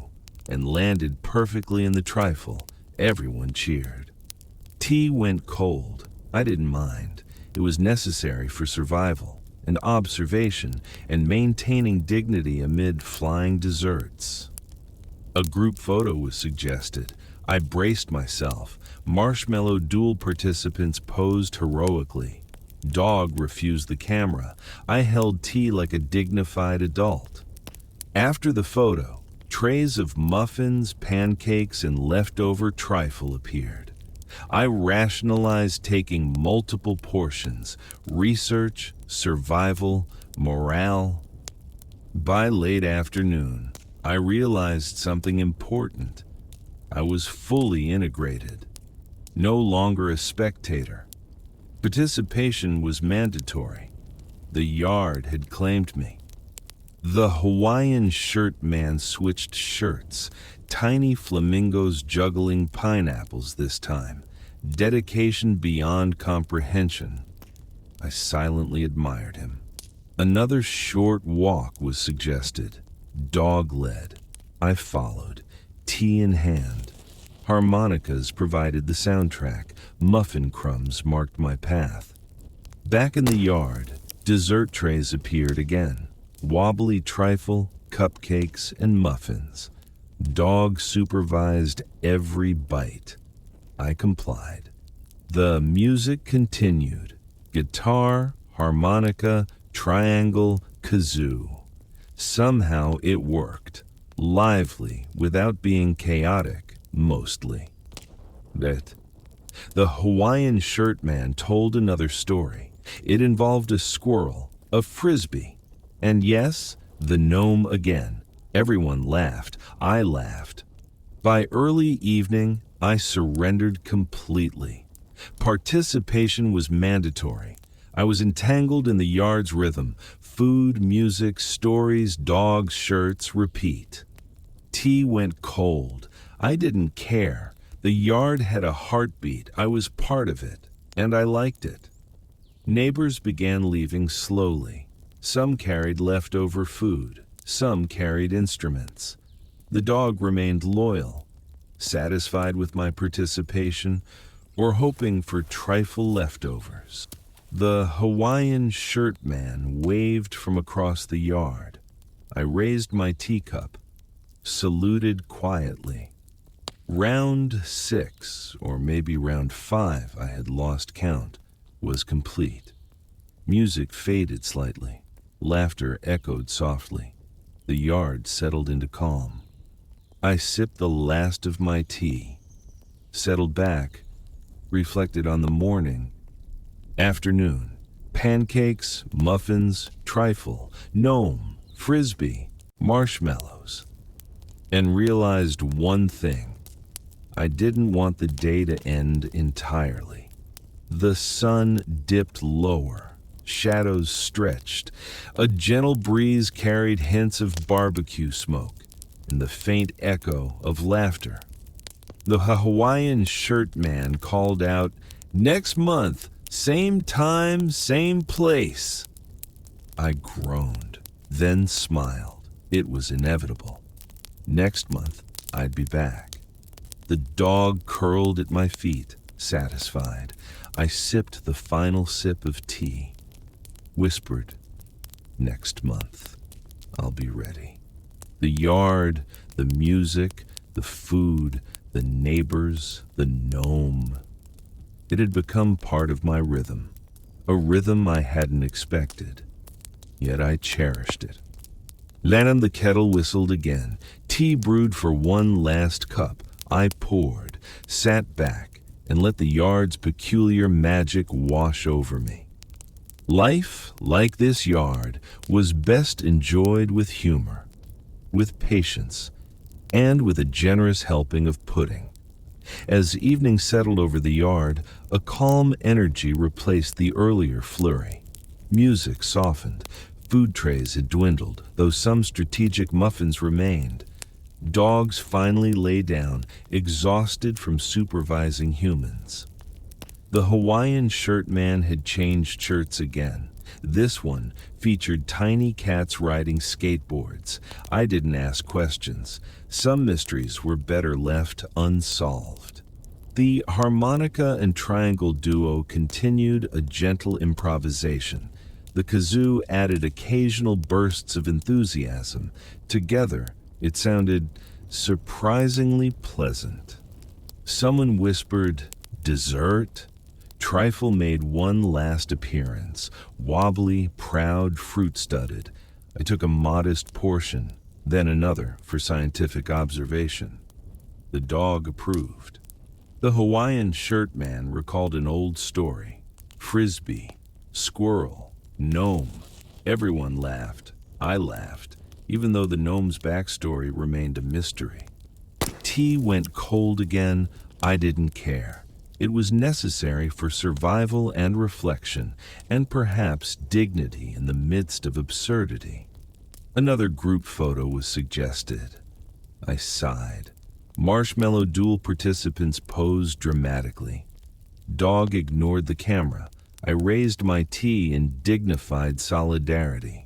and landed perfectly in the trifle. Everyone cheered. Tea went cold. I didn't mind. It was necessary for survival, and observation, and maintaining dignity amid flying desserts. A group photo was suggested. I braced myself. Marshmallow duel participants posed heroically. Dog refused the camera. I held tea like a dignified adult. After the photo, trays of muffins, pancakes, and leftover trifle appeared. I rationalized taking multiple portions, research, survival, morale. By late afternoon, I realized something important. I was fully integrated, no longer a spectator. Participation was mandatory. The yard had claimed me. The Hawaiian shirt man switched shirts, tiny flamingos juggling pineapples this time. Dedication beyond comprehension. I silently admired him. Another short walk was suggested. Dog-led. I followed, tea in hand. Harmonicas provided the soundtrack. Muffin crumbs marked my path. Back in the yard, dessert trays appeared again. Wobbly trifle, cupcakes, and muffins. Dog supervised every bite. I complied. The music continued. Guitar, harmonica, triangle, kazoo. Somehow it worked, lively without being chaotic, mostly. That the Hawaiian shirt man told another story. It involved a squirrel, a frisbee, and yes, the gnome again. Everyone laughed. I laughed. By early evening, I surrendered completely. Participation was mandatory. I was entangled in the yard's rhythm. Food, music, stories, dogs, shirts, repeat. Tea went cold. I didn't care. The yard had a heartbeat. I was part of it, and I liked it. Neighbors began leaving slowly. Some carried leftover food. Some carried instruments. The dog remained loyal, satisfied with my participation, or hoping for trifle leftovers. The Hawaiian shirt man waved from across the yard. I raised my teacup, saluted quietly. Round 6, or maybe round 5, I had lost count, was complete. Music faded slightly. Laughter echoed softly. The yard settled into calm. I sipped the last of my tea, settled back, reflected on the morning, afternoon, pancakes, muffins, trifle, gnome, frisbee, marshmallows, and realized one thing. I didn't want the day to end entirely. The sun dipped lower. Shadows stretched. A gentle breeze carried hints of barbecue smoke and the faint echo of laughter. The Hawaiian shirt man called out, "Next month, same time, same place." I groaned, then smiled. It was inevitable. Next month, I'd be back. The dog curled at my feet, satisfied. I sipped the final sip of tea. Whispered, "Next month, I'll be ready." The yard, the music, the food, the neighbors, the gnome. It had become part of my rhythm, a rhythm I hadn't expected, yet I cherished it. Lanham the kettle whistled again. Tea brewed for one last cup. I poured, sat back, and let the yard's peculiar magic wash over me. Life, like this yard, was best enjoyed with humor, with patience, and with a generous helping of pudding. As evening settled over the yard, a calm energy replaced the earlier flurry. Music softened. Food trays had dwindled, though some strategic muffins remained. Dogs finally lay down, exhausted from supervising humans. The Hawaiian shirt man had changed shirts again. This one featured tiny cats riding skateboards. I didn't ask questions. Some mysteries were better left unsolved. The harmonica and triangle duo continued a gentle improvisation. The kazoo added occasional bursts of enthusiasm. Together, it sounded surprisingly pleasant. Someone whispered, "Dessert?" Trifle made one last appearance, wobbly, proud, fruit-studded. I took a modest portion, then another for scientific observation. The dog approved. The Hawaiian shirt man recalled an old story. Frisbee, squirrel, gnome. Everyone laughed. I laughed, even though the gnome's backstory remained a mystery. Tea went cold again. I didn't care. It was necessary for survival and reflection, and perhaps dignity in the midst of absurdity. Another group photo was suggested. I sighed. Marshmallow duel participants posed dramatically. Dog ignored the camera. I raised my tea in dignified solidarity.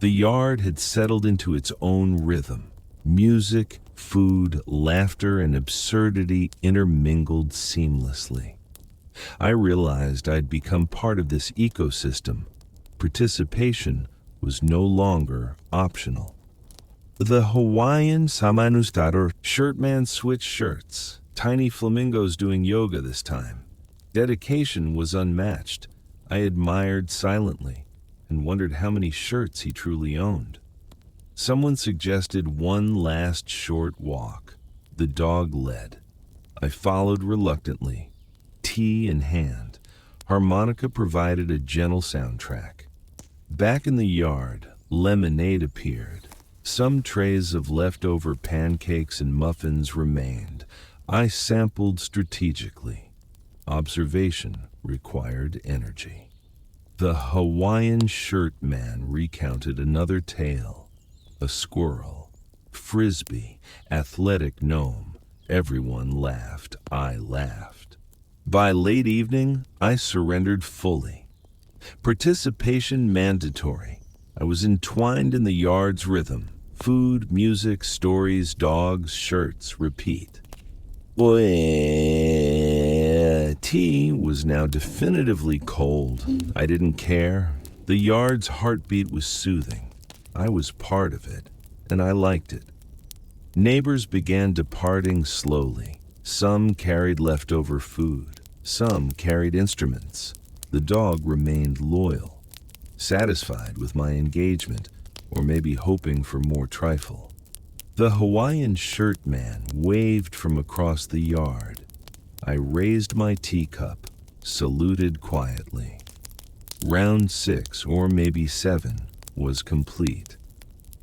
The yard had settled into its own rhythm. Music, food, laughter, and absurdity intermingled seamlessly. I realized I'd become part of this ecosystem. Participation was no longer optional. The Hawaiian Samanustador shirt man switched shirts. Tiny flamingos doing yoga this time. Dedication was unmatched. I admired silently and wondered how many shirts he truly owned. Someone suggested one last short walk. The dog led. I followed reluctantly, tea in hand. Harmonica provided a gentle soundtrack. Back in the yard, lemonade appeared. Some trays of leftover pancakes and muffins remained. I sampled strategically. Observation required energy. The Hawaiian shirt man recounted another tale. A squirrel, frisbee, athletic gnome. Everyone laughed. I laughed. By late evening, I surrendered fully. Participation mandatory. I was entwined in the yard's rhythm. Food, music, stories, dogs, shirts, repeat. Tea was now definitively cold. I didn't care. The yard's heartbeat was soothing. I was part of it, and I liked it. Neighbors began departing slowly. Some carried leftover food. Some carried instruments. The dog remained loyal, satisfied with my engagement, or maybe hoping for more trifle. The Hawaiian shirt man waved from across the yard. I raised my teacup, saluted quietly. Round 6, or maybe 7, was complete.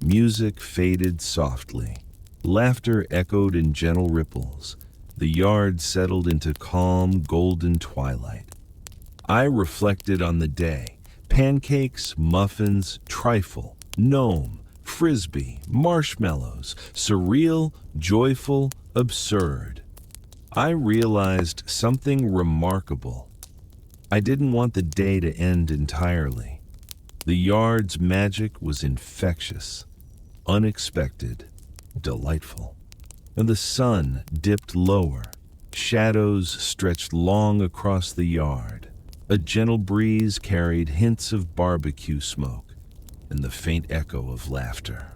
Music faded softly. Laughter echoed in gentle ripples. The yard settled into calm, golden twilight. I reflected on the day. Pancakes, muffins, trifle, gnome, frisbee, marshmallows, surreal, joyful, absurd. I realized something remarkable. I didn't want the day to end entirely. The yard's magic was infectious, unexpected, delightful. And the sun dipped lower. Shadows stretched long across the yard. A gentle breeze carried hints of barbecue smoke and the faint echo of laughter.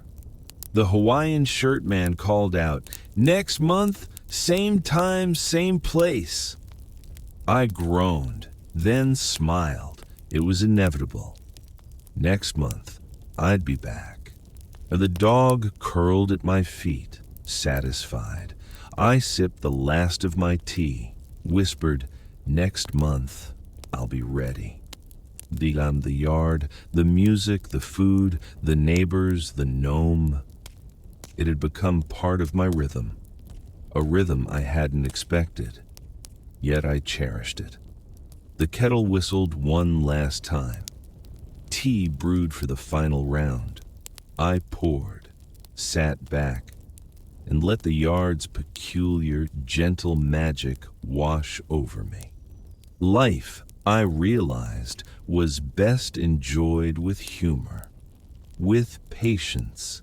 The Hawaiian shirt man called out, "Next month, same time, same place." I groaned, then smiled. It was inevitable. Next month, I'd be back. The dog curled at my feet, satisfied. I sipped the last of my tea, whispered, "Next month, I'll be ready." The yard, the music, the food, the neighbors, the gnome. It had become part of my rhythm, a rhythm I hadn't expected, yet I cherished it. The kettle whistled one last time. Tea brewed for the final round. I poured, sat back, and let the yard's peculiar, gentle magic wash over me. Life, I realized, was best enjoyed with humor, with patience,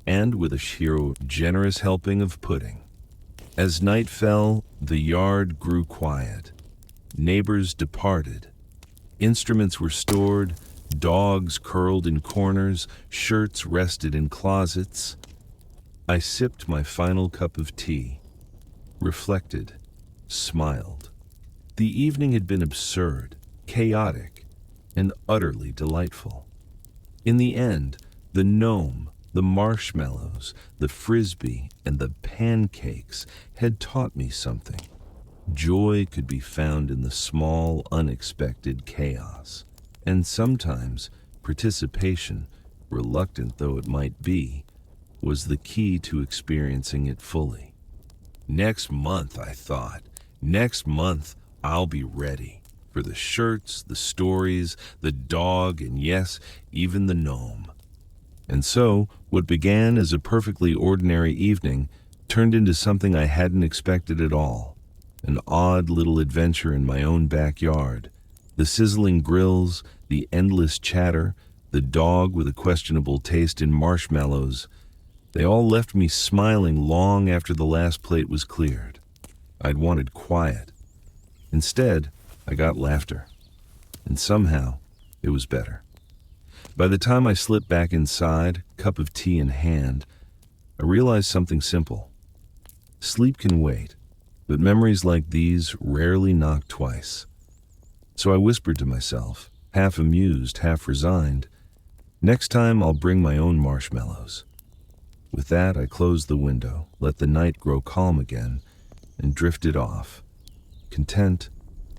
and with a generous helping of pudding. As night fell, the yard grew quiet. Neighbors departed. Instruments were stored, dogs curled in corners, shirts rested in closets. I sipped my final cup of tea, reflected, smiled. The evening had been absurd, chaotic, and utterly delightful. In the end, the gnome, the marshmallows, the frisbee, and the pancakes had taught me something. Joy could be found in the small, unexpected chaos, and sometimes participation, reluctant though it might be, was the key to experiencing it fully. Next month, I thought, next month I'll be ready for the shirts, the stories, the dog, and yes, even the gnome. And so, what began as a perfectly ordinary evening turned into something I hadn't expected at all. An odd little adventure in my own backyard. The sizzling grills, the endless chatter, the dog with a questionable taste in marshmallows, they all left me smiling long after the last plate was cleared. I'd wanted quiet. Instead, I got laughter. And somehow, it was better. By the time I slipped back inside, cup of tea in hand, I realized something simple. Sleep can wait, but memories like these rarely knock twice. So I whispered to myself, half amused, half resigned, Next time, I'll bring my own marshmallows. With that, I closed the window, let the night grow calm again, and drifted off, content,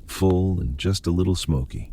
full, and just a little smoky.